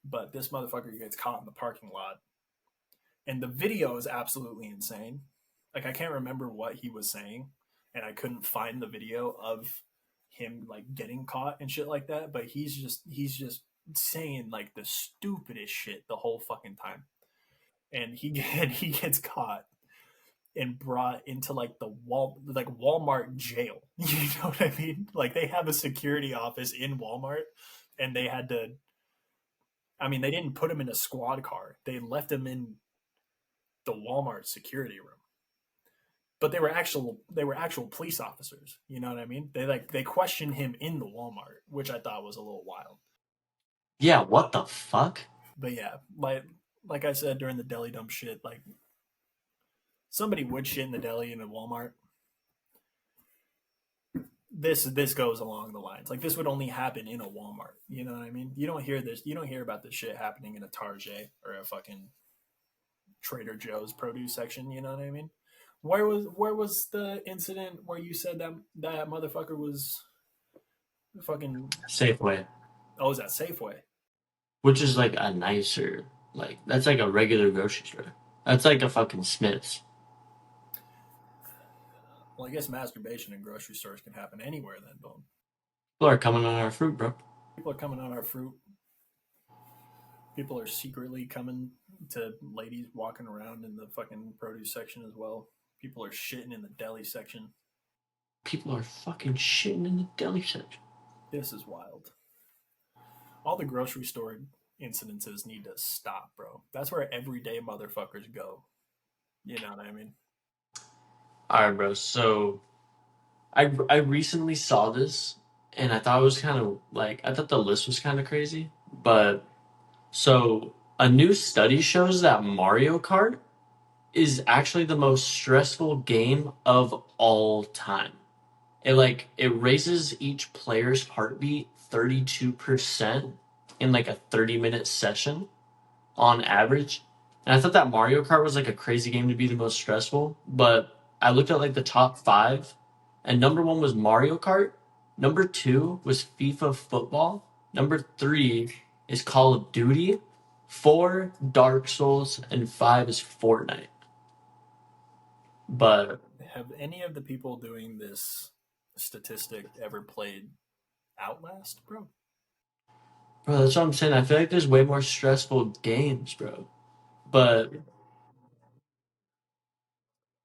But this motherfucker gets caught in the parking lot, and the video is absolutely insane. Like I can't remember what he was saying, and I couldn't find the video of him like getting caught and shit like that. But he's just saying like the stupidest shit the whole fucking time, and he gets caught and brought into like Walmart jail. You know what I mean? Like they have a security office in Walmart, and they had to. I mean, they didn't put him in a squad car. They left him in the Walmart security room. But they were actual police officers. You know what I mean? They questioned him in the Walmart, which I thought was a little wild. Yeah, what the fuck? But yeah, like I said during the deli dump shit, like somebody would shit in the deli in a Walmart. This goes along the lines like this would only happen in a Walmart. You know what I mean? You don't hear this. You don't hear about this shit happening in a Target or a fucking Trader Joe's produce section. You know what I mean? Where was the incident where you said that motherfucker was fucking? Safeway, Oh, is that Safeway? which is like a nicer, like that's like a regular grocery store. That's like a fucking Smith's. Well, I guess masturbation in grocery stores can happen anywhere. Then, boom. People are coming on our fruit, bro. People are coming on our fruit. People are secretly coming to ladies walking around in the fucking produce section as well. People are shitting in the deli section. People are fucking shitting in the deli section. This is wild. All the grocery store incidences need to stop, bro. That's where everyday motherfuckers go. You know what I mean? All right, bro. So I recently saw this, and I thought it was kind of like I thought the list was kind of crazy. But so a new study shows that Mario Kart is actually the most stressful game of all time. It raises each player's heartbeat 32% in like a 30-minute session on average. And I thought that Mario Kart was like a crazy game to be the most stressful, but I looked at like the top five, and number one was Mario Kart. Number two was FIFA football. Number three is Call of Duty. Four, Dark Souls, and five is Fortnite. But Have any of the people doing this statistic ever played Outlast, bro? bro, that's what I'm saying. I feel like there's way more stressful games, bro. But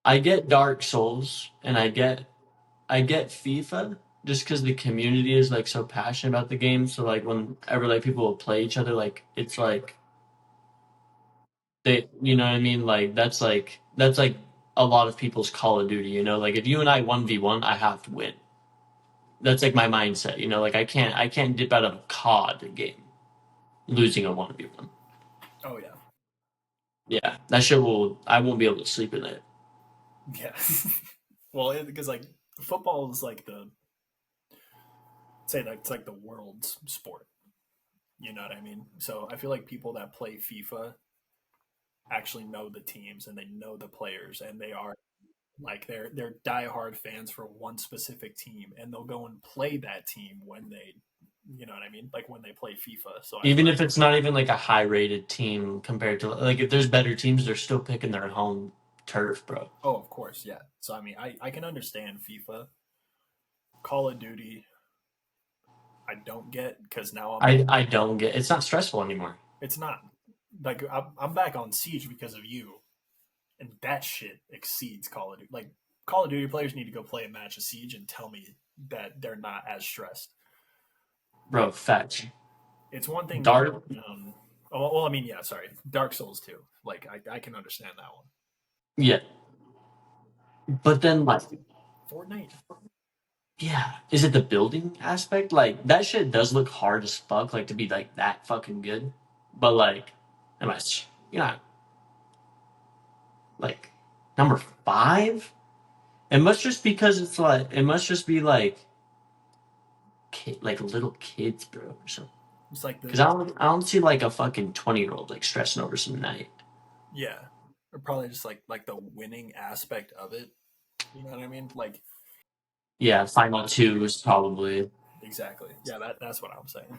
I get Dark Souls and I get FIFA just because the community is like so passionate about the game. So like whenever like people will play each other, like it's like they, you know what I mean? Like that's like a lot of people's Call of Duty. You know, like if you and I 1v1, I have to win. That's like my mindset. You know, like I can't dip out of a COD game losing a 1v1. Oh yeah, Yeah, that shit will. I won't be able to sleep at night. yeah. Well, because like football is like say like it's like the world's sport. You know what I mean? So I feel like people that play FIFA actually know the teams and they know the players and they are like they're diehard fans for one specific team and they'll go and play that team when they you know what I mean? Like when they play FIFA. So I feel Even like if it's not even like a high rated team compared to like if there's better teams, they're still picking their home turf, bro. oh of course, yeah. So I mean I can understand FIFA. Call of Duty I don't get because now I'm I don't get it's not stressful anymore. it's not like I'm back on Siege because of you and that shit exceeds Call of Duty. Like Call of Duty players need to go play a match of Siege and tell me that they're not as stressed. Bro, fetch. It's one thing. Dark Well, I mean, yeah, sorry, Dark Souls too. Like I can understand that one. yeah. But then like Fortnite, yeah. Is it the building aspect? Like that shit does look hard as fuck, like to be like that fucking good. But like am I you know like number five? It must just because it's like it must just be like like little kids, bro, or something. it's like Because I don't see like a fucking 20-year-old like stressing over some night. yeah, or probably just like the winning aspect of it. You know what I mean? Like Yeah, Final Two is probably exactly. Yeah, that's what I'm saying.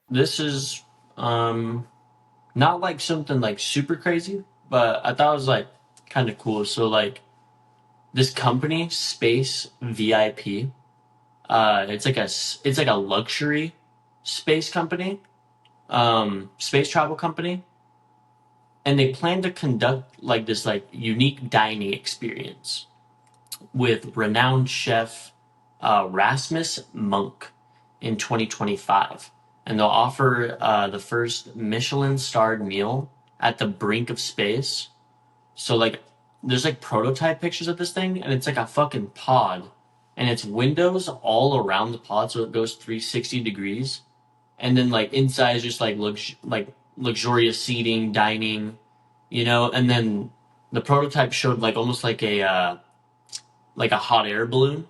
this is not like something like super crazy, but I thought it was like kind of cool. So like this company, Space VIP, it's like a luxury space company, space travel company, and they plan to conduct like this like unique dining experience with renowned chef Rasmus Monk in 2025. And they'll offer the first Michelin starred meal at the brink of space. So, like, there's like prototype pictures of this thing, and it's like a fucking pod. And it's windows all around the pod, so it goes 360 degrees. And then, like, inside is just like, luxurious seating, dining, and then the prototype showed like almost like a hot air balloon,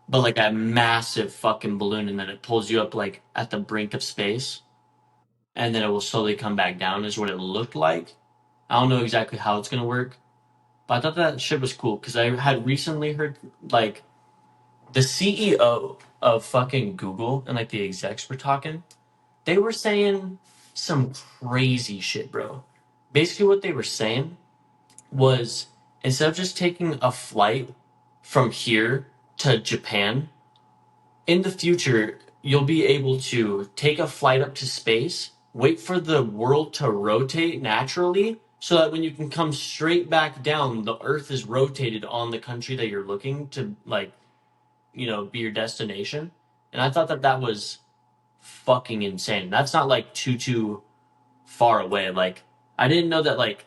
but like a massive fucking balloon, and then it pulls you up like at the brink of space, and then it will slowly come back down. Is what it looked like. I don't know exactly how it's gonna work, but I thought that shit was cool because I had recently heard like the CEO of fucking Google and like the execs were talking. They were saying some crazy shit, bro. Basically, what they were saying was instead of just taking a flight from here to Japan, in the future, you'll be able to take a flight up to space, wait for the world to rotate naturally, so that when you can come straight back down, the Earth is rotated on the country that you're looking to, like, be your destination. And I thought that that was fucking insane. That's not like too far away. Like, I didn't know that like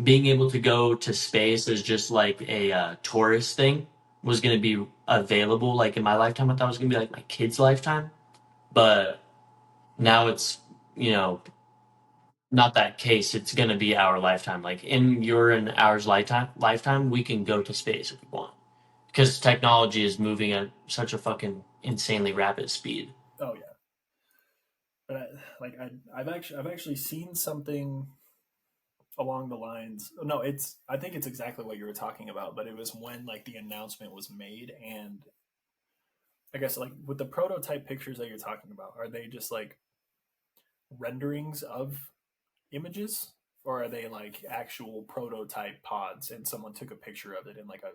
being able to go to space as just like a tourist thing was going to be available. Like in my lifetime, I thought it was gonna be like my kid's lifetime, but now it's you know not that case. It's gonna be our lifetime. Like in your and ours lifetime, we can go to space if we want because technology is moving at such a fucking insanely rapid speed. Oh yeah, but I've actually seen something along the lines. No, it's I think it's exactly what you were talking about, but it was when like the announcement was made, and I guess like with the prototype pictures that you're talking about, are they just like renderings of images, or are they like actual prototype pods and someone took a picture of it in like a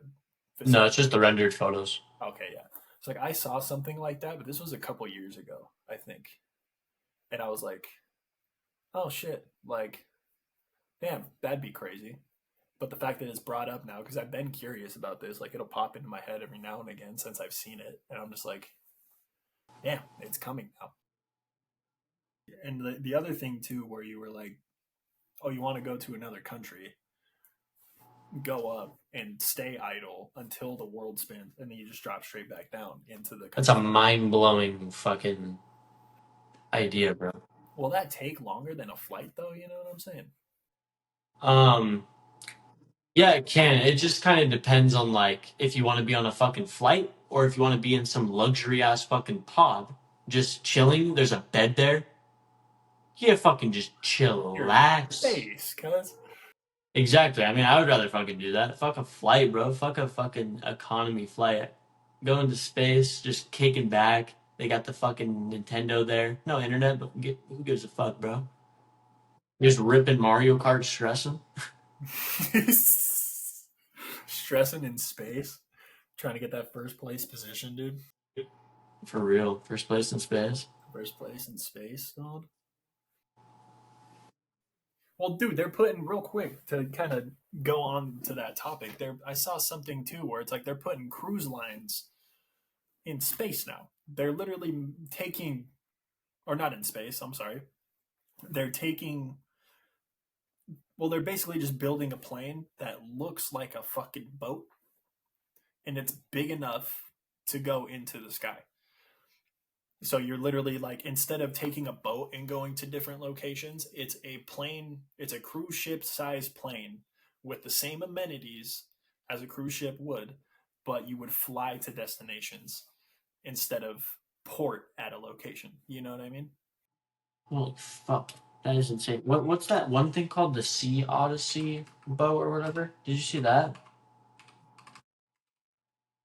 No, facility? it's just the rendered photos. Okay, yeah. It's like I saw something like that, but this was a couple years ago, I think, and I was like, oh shit, like damn, that'd be crazy. But the fact that it's brought up now, because I've been curious about this, like it'll pop into my head every now and again since I've seen it, and I'm just like, damn, it's coming now. And the other thing too, where you were like, oh, you want to go to another country, go up and stay idle until the world spins, and then you just drop straight back down into the That's a country. mind blowing fucking idea, bro. Will that take longer than a flight, though? You know what I'm saying? Um, yeah, it can. It just kind of depends on like if you want to be on a fucking flight or if you want to be in some luxury ass fucking pod, just chilling. There's a bed there. Yeah, fucking just You're in chillax. space, cuz. Exactly. I mean, I would rather fucking do that. Fuck a flight, bro. Fuck a fucking economy flight. Going to space, just kicking back. They got the fucking Nintendo there. No internet, but who gives a fuck, bro? Just ripping Mario Kart, stressing. Stressing in space, trying to get that first place position, dude. For real. First place in space. First place in space, dog. Well, dude, they're putting real quick to kind of go on to that topic. There, I saw something too where it's like they're putting cruise lines in space now. They're literally taking, or not in space. I'm sorry. They're taking. Well, they're basically just building a plane that looks like a fucking boat, and it's big enough to go into the sky. So you're literally like, instead of taking a boat and going to different locations, it's a plane, it's a cruise ship sized plane with the same amenities as a cruise ship would, but you would fly to destinations instead of port at a location. You know what I mean? Holy fuck. That is insane. What's that one thing called the Sea Odyssey boat or whatever? Did you see that?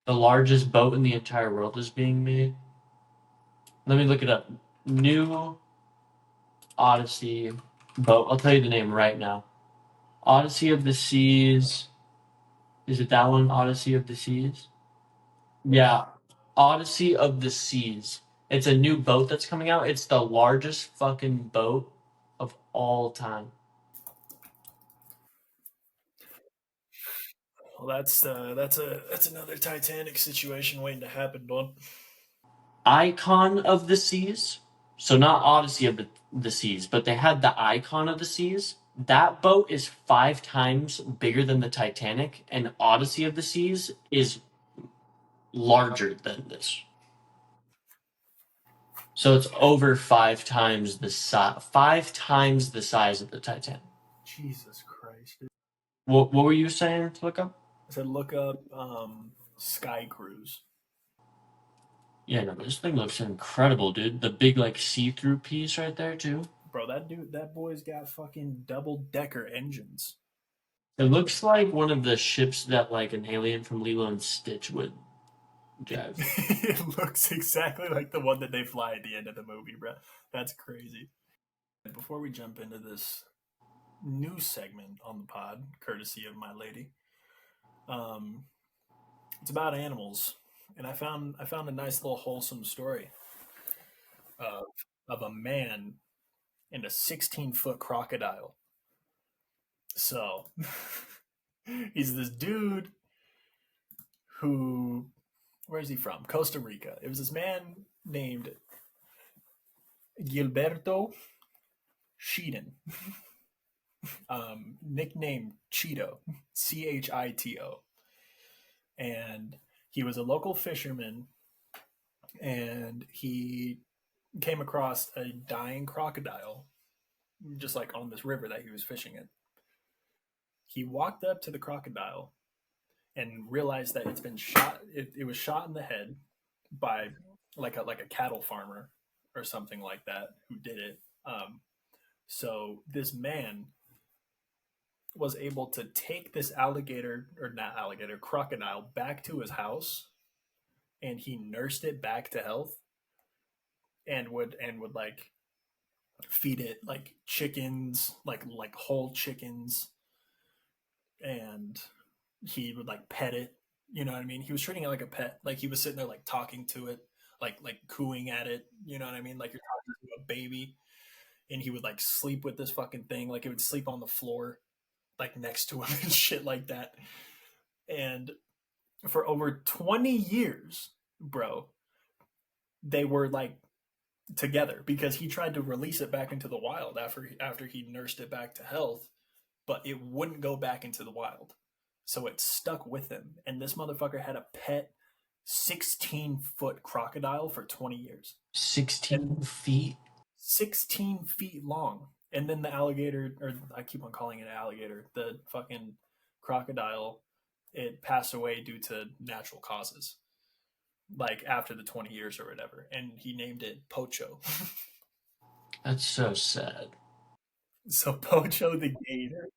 The largest boat in the entire world is being made. Let me look it up. New Odyssey boat. I'll tell you the name right now. Odyssey of the Seas. Is it that one? Odyssey of the Seas? Yeah. Odyssey of the Seas. It's a new boat that's coming out. It's the largest fucking boat of all time. Well, that's another Titanic situation waiting to happen, bud. Icon of the Seas. So not Odyssey of the Seas, but they had the Icon of the Seas. That boat is 5 times bigger than the Titanic, and Odyssey of the Seas is larger than this. So it's over 5 times the size, 5 times the size of the Titanic. Jesus Christ, dude. What were you saying to look up? I said look up Sky Cruise. Yeah, no, this thing looks incredible, dude. The big like see-through piece right there too. Bro, that boy's got fucking double decker engines. It looks like one of the ships that like an alien from Lilo and Stitch would It, drive. it looks exactly like the one that they fly at the end of the movie, bro. That's crazy. Before we jump into this new segment on the pod, courtesy of my lady, um, it's about animals, and I found a nice little wholesome story of of a man and a 16-foot crocodile. So he's this dude who, where's he from? Costa Rica. It was this man named Gilberto Sheedan, nicknamed Cheeto, Chito, and He was a local fisherman, and he came across a dying crocodile just like on this river that he was fishing in. He walked up to the crocodile and realized that it's been shot. It was shot in the head by like a cattle farmer or something like that who did it. So this man was able to take this alligator, or not alligator, crocodile, back to his house, and he nursed it back to health, and would like feed it like chickens, like whole chickens, and he would like pet it. You know what I mean? He was treating it like a pet. Like he was sitting there like talking to it, like cooing at it. You know what I mean? Like you're talking to a baby, and he would like sleep with this fucking thing. Like it would sleep on the floor, like next to him and shit like that. And for over 20 years, bro, they were like together because he tried to release it back into the wild after he nursed it back to health, but it wouldn't go back into the wild. So it stuck with him. And this motherfucker had a pet 16-foot crocodile for 20 years. 16 feet? 16 feet long. And then the alligator, or I keep on calling it alligator, the fucking crocodile, it passed away due to natural causes, like after the 20 years or whatever. And he named it Pocho. That's so sad. So Pocho the gator,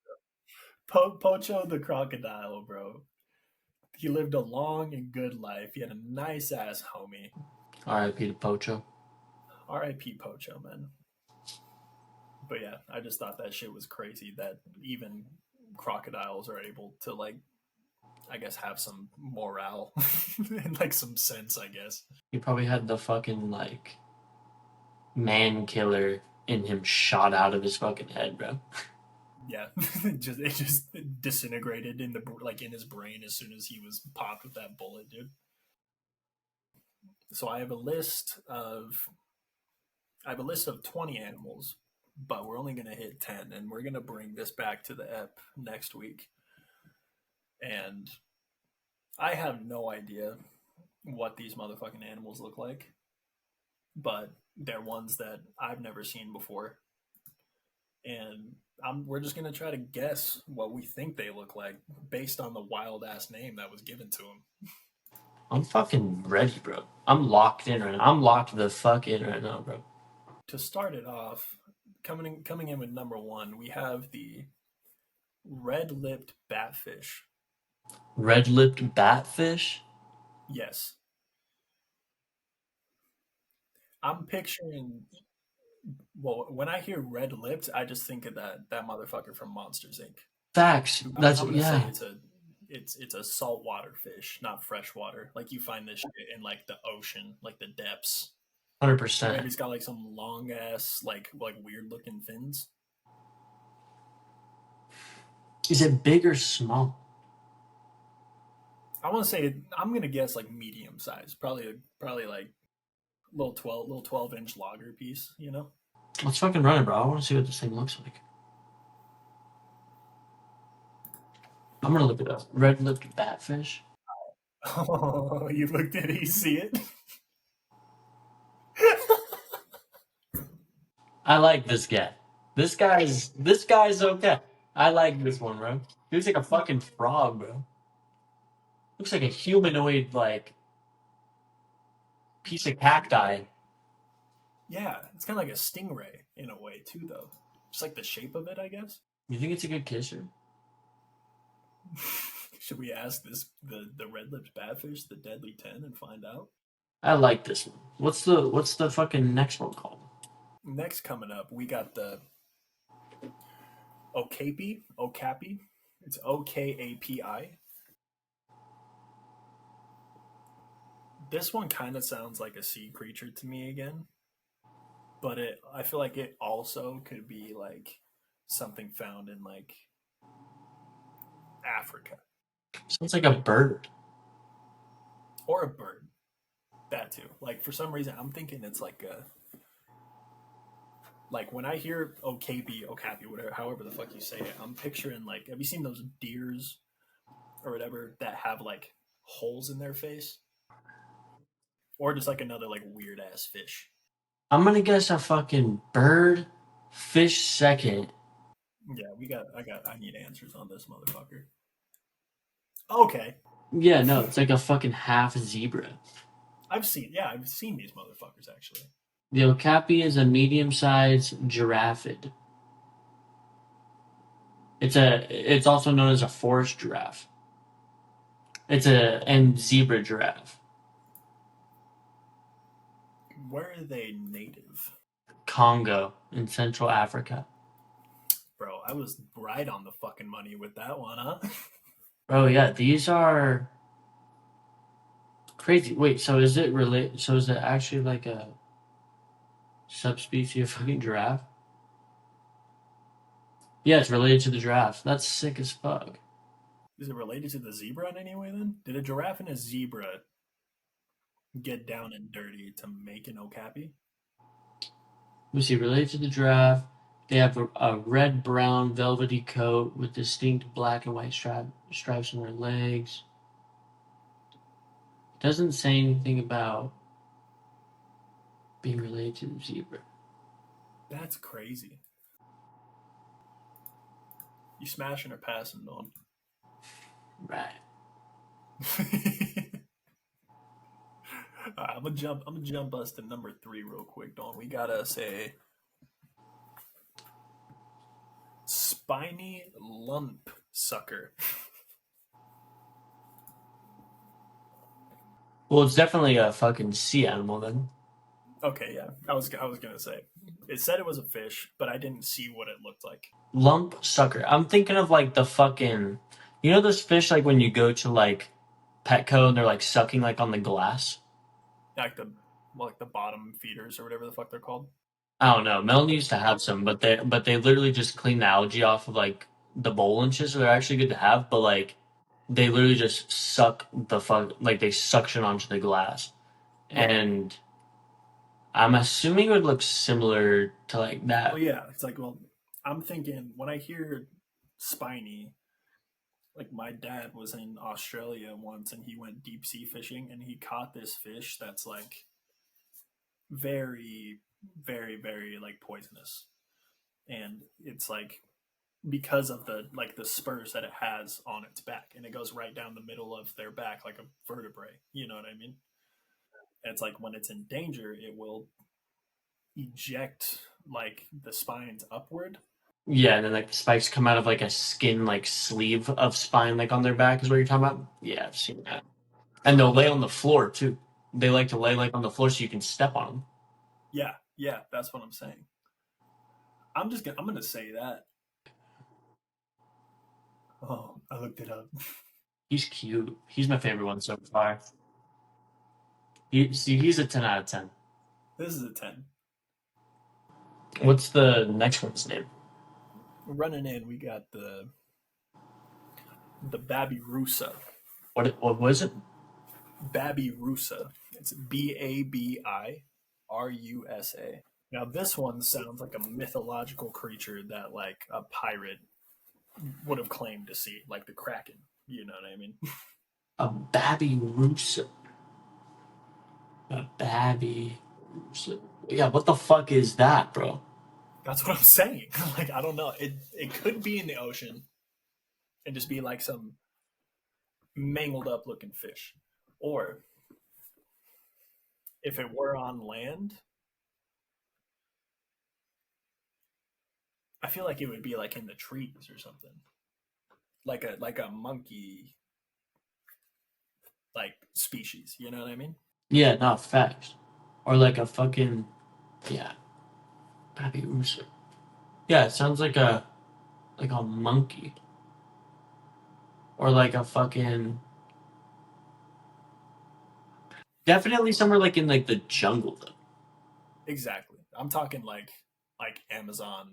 Pocho the crocodile, bro. He lived a long and good life. He had a nice ass homie. R.I.P. to Pocho. R.I.P. Pocho, man. But yeah, I just thought that shit was crazy that even crocodiles are able to like, I guess, have some morale and like some sense, I guess. He probably had the fucking like man killer in him shot out of his fucking head, bro. Yeah, it just disintegrated in the like in his brain as soon as he was popped with that bullet, dude. So I have a list of 20 animals, but we're only going to hit 10, and we're going to bring this back to the ep next week. And I have no idea what these motherfucking animals look like, but they're ones that I've never seen before. And we're just going to try to guess what we think they look like based on the wild ass name that was given to them. I'm fucking ready, bro. I'm locked in right now. I'm locked the fuck in right now, bro. To start it off, coming in with number one, we have the red-lipped batfish. Red-lipped batfish? Yes. I'm picturing, well, when I hear red-lipped, I just think of that motherfucker from Monsters Inc. Facts. That's I'm gonna say yeah. it's a saltwater fish, not freshwater. Like you find this shit in like the ocean, like the depths. Maybe 100%. it's got like some long ass, like weird looking fins. Is it big or small? I want to say I'm gonna guess like medium size, probably like little 12-inch lager piece. You know. Let's fucking run it, bro. I want to see what this thing looks like. I'm gonna look it up. Red-lipped batfish. Oh, you looked at it, you see it? I like this guy. This guy's okay. I like this one, bro. He looks like a fucking frog, bro. Looks like a humanoid, like piece of cacti. Yeah, it's kind of like a stingray in a way too, though. Just like the shape of it, I guess. You think it's a good kisser? Should we ask the red-lipped batfish, the deadly 10, and find out? I like this one. What's the fucking next one called? Next coming up, we got the Okapi. It's Okapi. This one kind of sounds like a sea creature to me again, but I feel like it also could be like something found in like Africa Sounds like a bird. or a bird. That too. Like for some reason, I'm thinking it's like a like when I hear Okapi, whatever, however the fuck you say it, I'm picturing like, have you seen those deers or whatever that have like holes in their face, or just like another like weird ass fish. I'm gonna guess a fucking bird, fish second. Yeah, I need answers on this motherfucker. Okay, Yeah, no, it's like a fucking half zebra. I've seen these motherfuckers actually. The okapi is a medium-sized giraffid. It's also known as a forest giraffe. And zebra giraffe. Where are they native? Congo in Central Africa. Bro, I was right on the fucking money with that one, huh? Oh yeah, these are crazy. Wait, so is it relate? So is it actually like a subspecies of fucking giraffe? Yeah, it's related to the giraffe. That's sick as fuck. Is it related to the zebra in any way then? Did a giraffe and a zebra get down and dirty to make an okapi? We see related to the giraffe. They have a red-brown velvety coat with distinct black and white stripes on their legs. Doesn't say anything about being related to the zebra. That's crazy. You smashing or passing, Don? Right. I'm gonna jump. I'm gonna jump us to number 3 real quick, Don. We gotta say spiny lump sucker. Well, it's definitely a fucking sea animal then. Okay, yeah. I was gonna say it said it was a fish, but I didn't see what it looked like. Lump sucker. I'm thinking of like the fucking, you know, those fish like when you go to like Petco and they're like sucking like on the glass. Like the bottom feeders or whatever the fuck they're called. I don't know. Melanie used to have some, but they literally just clean the algae off of like the bowl and shit, so they're actually good to have. But like they literally just suck the fuck like they suction onto the glass, Right. and I'm assuming it would look similar to like Well, that. yeah. It's like, well, I'm thinking when I hear spiny, like my dad was in Australia once and he went deep sea fishing and he caught this fish that's like very, very like poisonous. And it's like because of the spurs that it has on its back and it goes right down the middle of their back like a vertebrae. You know what I mean? And it's like when it's in danger, it will eject like the spines upward. Yeah, and then like the spikes come out of like a skin like sleeve of spine like on their back is what you're talking about. Yeah, I've seen that. And they'll lay on the floor too. They like to lay like on the floor so you can step on them. Yeah, yeah, that's what I'm saying. I'm gonna say that. Oh, I looked it up. He's cute. He's my favorite one so far. He's a 10 out of 10. This is a 10. Okay, What's the next one's name? running in, we got the babirusa. What was it? Babirusa. It's Babirusa. Now this one sounds like a mythological creature that like a pirate would have claimed to see, like the Kraken. You know what I mean? A babby rooster. A babby rooster. Yeah, what the fuck is that, bro? That's what I'm saying. Like I don't know. It could be in the ocean and just be like some mangled up looking fish, or if it were on land, I feel like it would be like in the trees or something, like a monkey like species. You know what I mean? Yeah, not facts. Or like a fucking yeah, babby rooster. Yeah, it sounds like a monkey. Or like a fucking definitely somewhere like in like the jungle though. Exactly. I'm talking like Amazon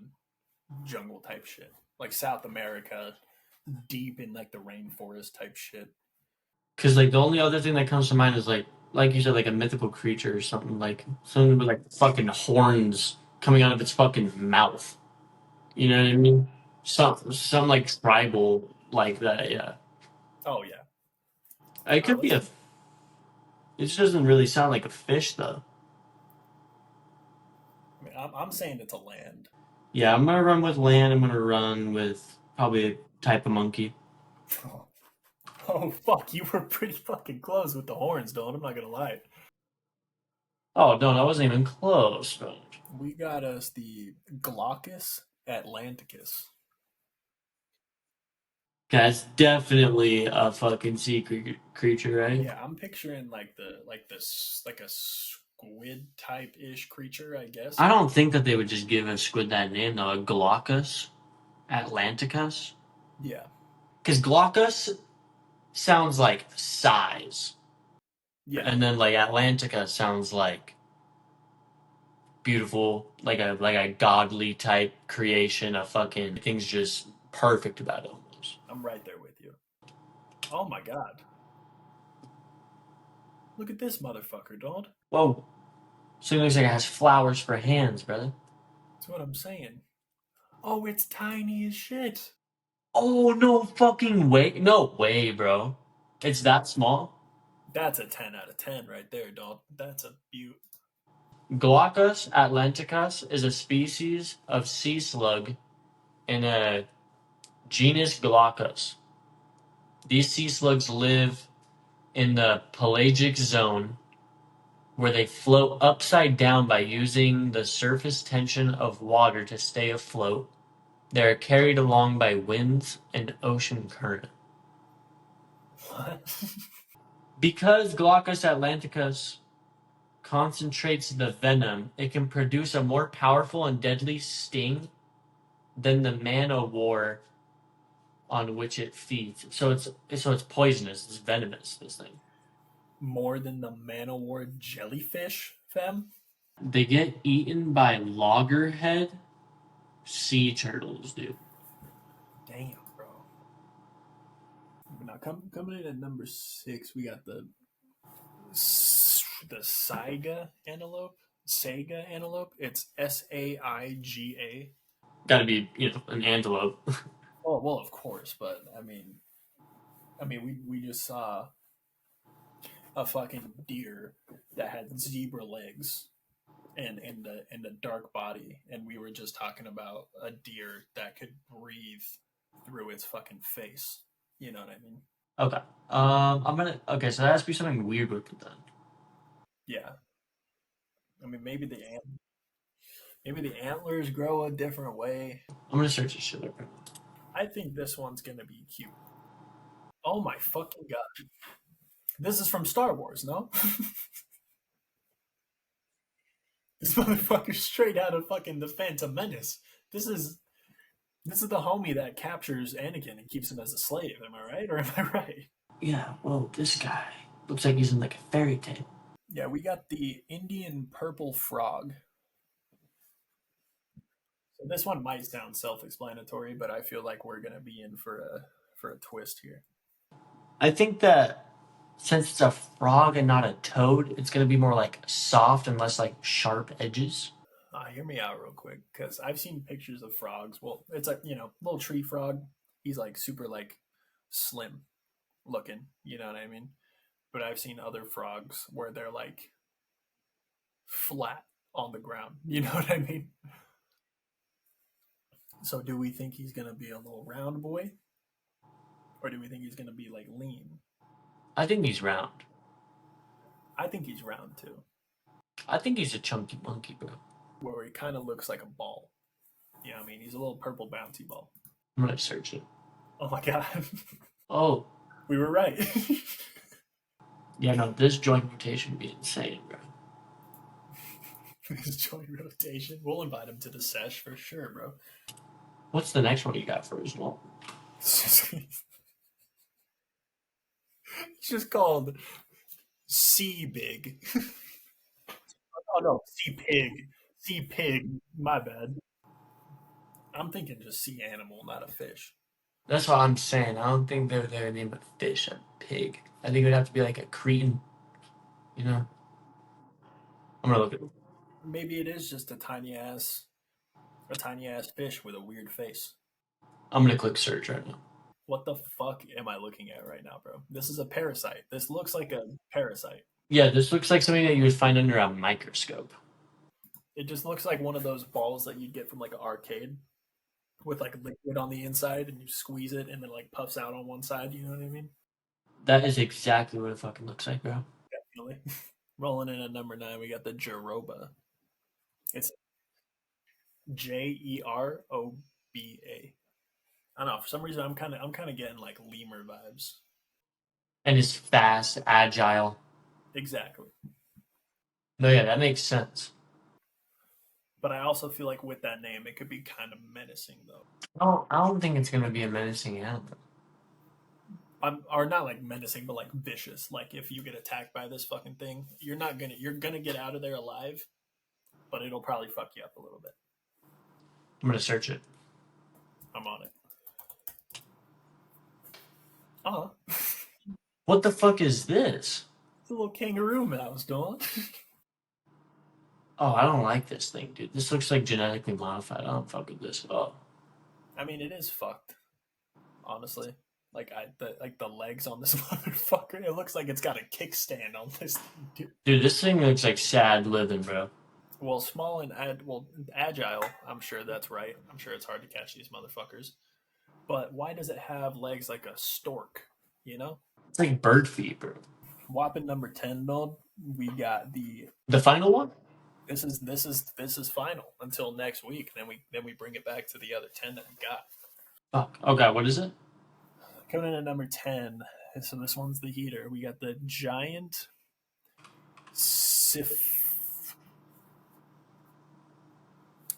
jungle type shit, like South America, deep in like the rainforest type shit. Because like the only other thing that comes to mind is like you said, like a mythical creature or something like something with like fucking horns coming out of its fucking mouth. You know what I mean? Some like tribal like that. Yeah. Oh yeah. It could be a. It just doesn't really sound like a fish though. I mean, I'm saying it's a land. Yeah, I'm gonna run with land. I'm gonna run with probably a type of monkey. Oh fuck, you were pretty fucking close with the horns, Don. I'm not gonna lie. Oh no, that wasn't even close, bro. We got us the Glaucus atlanticus. That's definitely a fucking creature, right? Yeah, I'm picturing like a squid type ish creature, I guess. I don't think that they would just give a squid that name though. A Glaucus atlanticus, Yeah, because Glaucus sounds like size, yeah. and then like Atlantica sounds like beautiful, like a godly type creation. A fucking thing's just perfect about it almost. I'm right there with you. Oh my god, look at this motherfucker, Don. Whoa! So it looks like it has flowers for hands, brother. That's what I'm saying. Oh, it's tiny as shit. Oh no fucking way! No way, bro. It's that small. That's a 10 out of 10 right there, Don. That's a beaut. Glaucus atlanticus is a species of sea slug in a genus Glaucus. These sea slugs live in the pelagic zone where they float upside down by using the surface tension of water to stay afloat. They are carried along by winds and ocean current. What? Because Glaucus atlanticus concentrates the venom, it can produce a more powerful and deadly sting than the man o' war on which it feeds. So it's poisonous. It's venomous. This thing. More than the man o' war jellyfish, fam? They get eaten by loggerhead sea turtles, dude. Damn, bro. Now coming in at number 6, we got the Saiga antelope. Saiga antelope. It's Saiga. Got to be an antelope. Oh well, of course, but we just saw a fucking deer that had zebra legs and a dark body, and we were just talking about a deer that could breathe through its fucking face. You know what I mean? Okay. I'm gonna. Okay, so that has to be something weird with it then. Yeah. I mean, maybe the antlers grow a different way. I'm gonna search this shit up. I think this one's gonna be cute. Oh my fucking god! This is from Star Wars, no? This motherfucker's straight out of fucking the Phantom Menace. This is this is the homie that captures Anakin and keeps him as a slave. Am I right or am I right? Yeah. Whoa, this guy looks like he's in like a fairy tale. Yeah, we got the Indian purple frog. So this one might sound self-explanatory, but I feel like we're gonna be in for a twist here. I think that since it's a frog and not a toad, it's gonna be more like soft and less like sharp edges. Hear me out real quick, because I've seen pictures of frogs. Well, it's like little tree frog. He's like super like slim looking. You know what I mean? But I've seen other frogs where they're like flat on the ground. You know what I mean? So do we think he's gonna be a little round boy, or do we think he's gonna be like lean? I think he's round. I think he's round too, I think he's a chunky monkey, bro. where he kind of looks like a ball. You know what I mean? He's a little purple bouncy ball. I'm gonna search it. Oh my god, Oh, we were right. yeah, no, this joint rotation would be insane, bro. His joint rotation. We'll invite him to the sesh for sure, bro. What's the next one you got for his mom? It's just called Sea Big. Oh no, Sea Pig. Sea Pig. My bad. I'm thinking just sea animal, not a fish. That's what I'm saying. I don't think they're there name a fish, a pig. I think it would have to be like a cretin, you know? I'm gonna look at it. Maybe it is just a tiny ass fish with a weird face. I'm gonna click search right now. What the fuck am I looking at right now, bro? This is a parasite. This looks like a parasite. Yeah, this looks like something that you would find under a microscope. It just looks like one of those balls that you'd get from like an arcade with like liquid on the inside, and you squeeze it, and then like puffs out on one side. You know what I mean? That is exactly what it fucking looks like, bro. Definitely. Rolling in at number 9, we got the Jeroba. It's Jeroba. I don't know. For some reason, I'm kind of getting like lemur vibes. And it's fast, agile. Exactly. No, yeah, that makes sense. But I also feel like with that name, it could be kind of menacing, though. I don't think it's gonna be a menacing animal. Or not like menacing, but like vicious. Like if you get attacked by this fucking thing, you're gonna get out of there alive, but it'll probably fuck you up a little bit. I'm gonna search it. I'm on it. Uh huh. What the fuck is this? It's a little kangaroo mouse, dog. Oh, I don't like this thing, dude. This looks like genetically modified. I don't fuck with this. Oh, I mean, it is fucked, honestly. Like the legs on this motherfucker. It looks like it's got a kickstand on this thing, dude. dude, this thing looks like sad living, bro. Well, small and agile. I'm sure that's right. I'm sure it's hard to catch these motherfuckers. But why does it have legs like a stork? You know, It's like bird feet, bro. whopping number 10, though. We got the The final one? this is final until next week. Then we bring it back to the other 10 that we got. Fuck. Okay, what is it? Coming in at number 10. So this one's the heater. We got the giant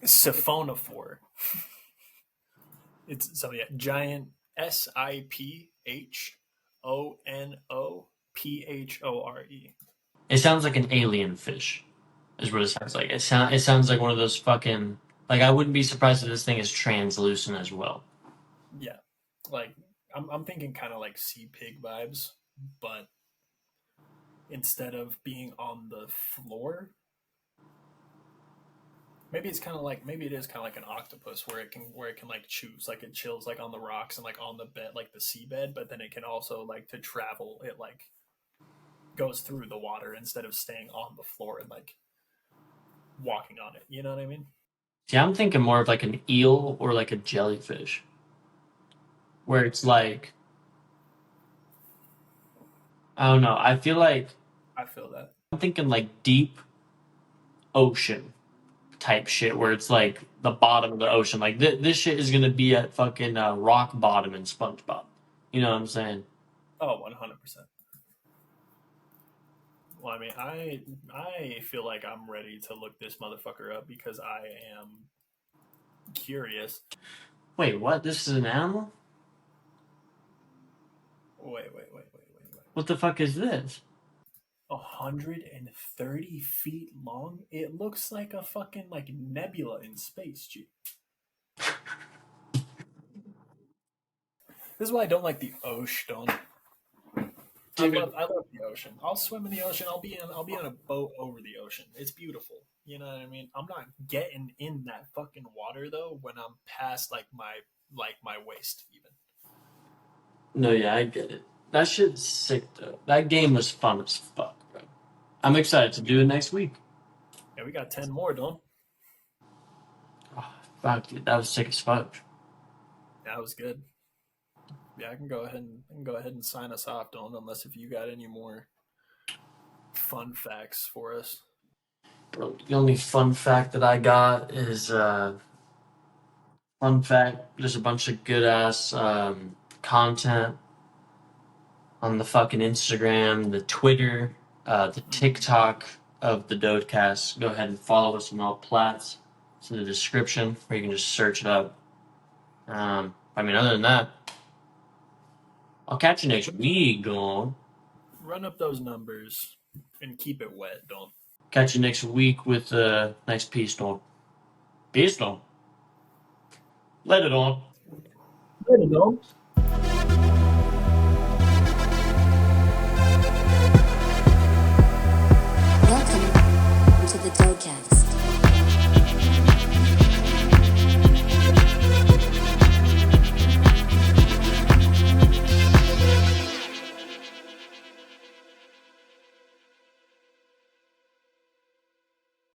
siphonophore. It's so yeah, giant SIPHONOPHORE. It sounds like an alien fish, is what it sounds like. It sounds like one of those fucking like I wouldn't be surprised if this thing is translucent as well. Yeah, like I'm thinking kind of like sea pig vibes, but instead of being on the floor, maybe it is kind of like an octopus where it can like choose, like it chills like on the rocks and like on the bed, like the seabed, but then it can also like to travel, it like goes through the water instead of staying on the floor and like walking on it. You know what I mean? See, I'm thinking more of like an eel or like a jellyfish, where it's like I don't know. I feel like I feel that. I'm thinking like deep ocean type shit, where it's like the bottom of the ocean. Like this shit is gonna be at fucking rock bottom in SpongeBob. You know what I'm saying? Oh, 100%. Well, I mean, I feel like I'm ready to look this motherfucker up because I am curious. Wait, what? This is an animal? Wait. What the fuck is this? 130 feet long. It looks like a fucking like nebula in space, G. This is why I don't like the ocean. I love the ocean. I'll swim in the ocean. I'll be on a boat over the ocean. It's beautiful. You know what I mean? I'm not getting in that fucking water though when I'm past like my waist even. No, yeah, I get it. That shit's sick though. That game was fun as fuck, bro. I'm excited to do it next week. Yeah, we got 10 more, don't? Oh, fuck, dude, that was sick as fuck. That was good. Yeah, I can go ahead and sign us off, don't, unless if you got any more fun facts for us. Bro, the only fun fact that I got is fun fact. There's a bunch of good ass content on the fucking Instagram, the Twitter, the TikTok of the Dodecast. Go ahead and follow us on all plats. It's in the description where you can just search it up. I mean, other than that, I'll catch you next week, Gone. Run up those numbers and keep it wet, don't. Catch you next week with a nice peace, dog. Peace, dog. Let it on. Let it on. Welcome to the Dodecast.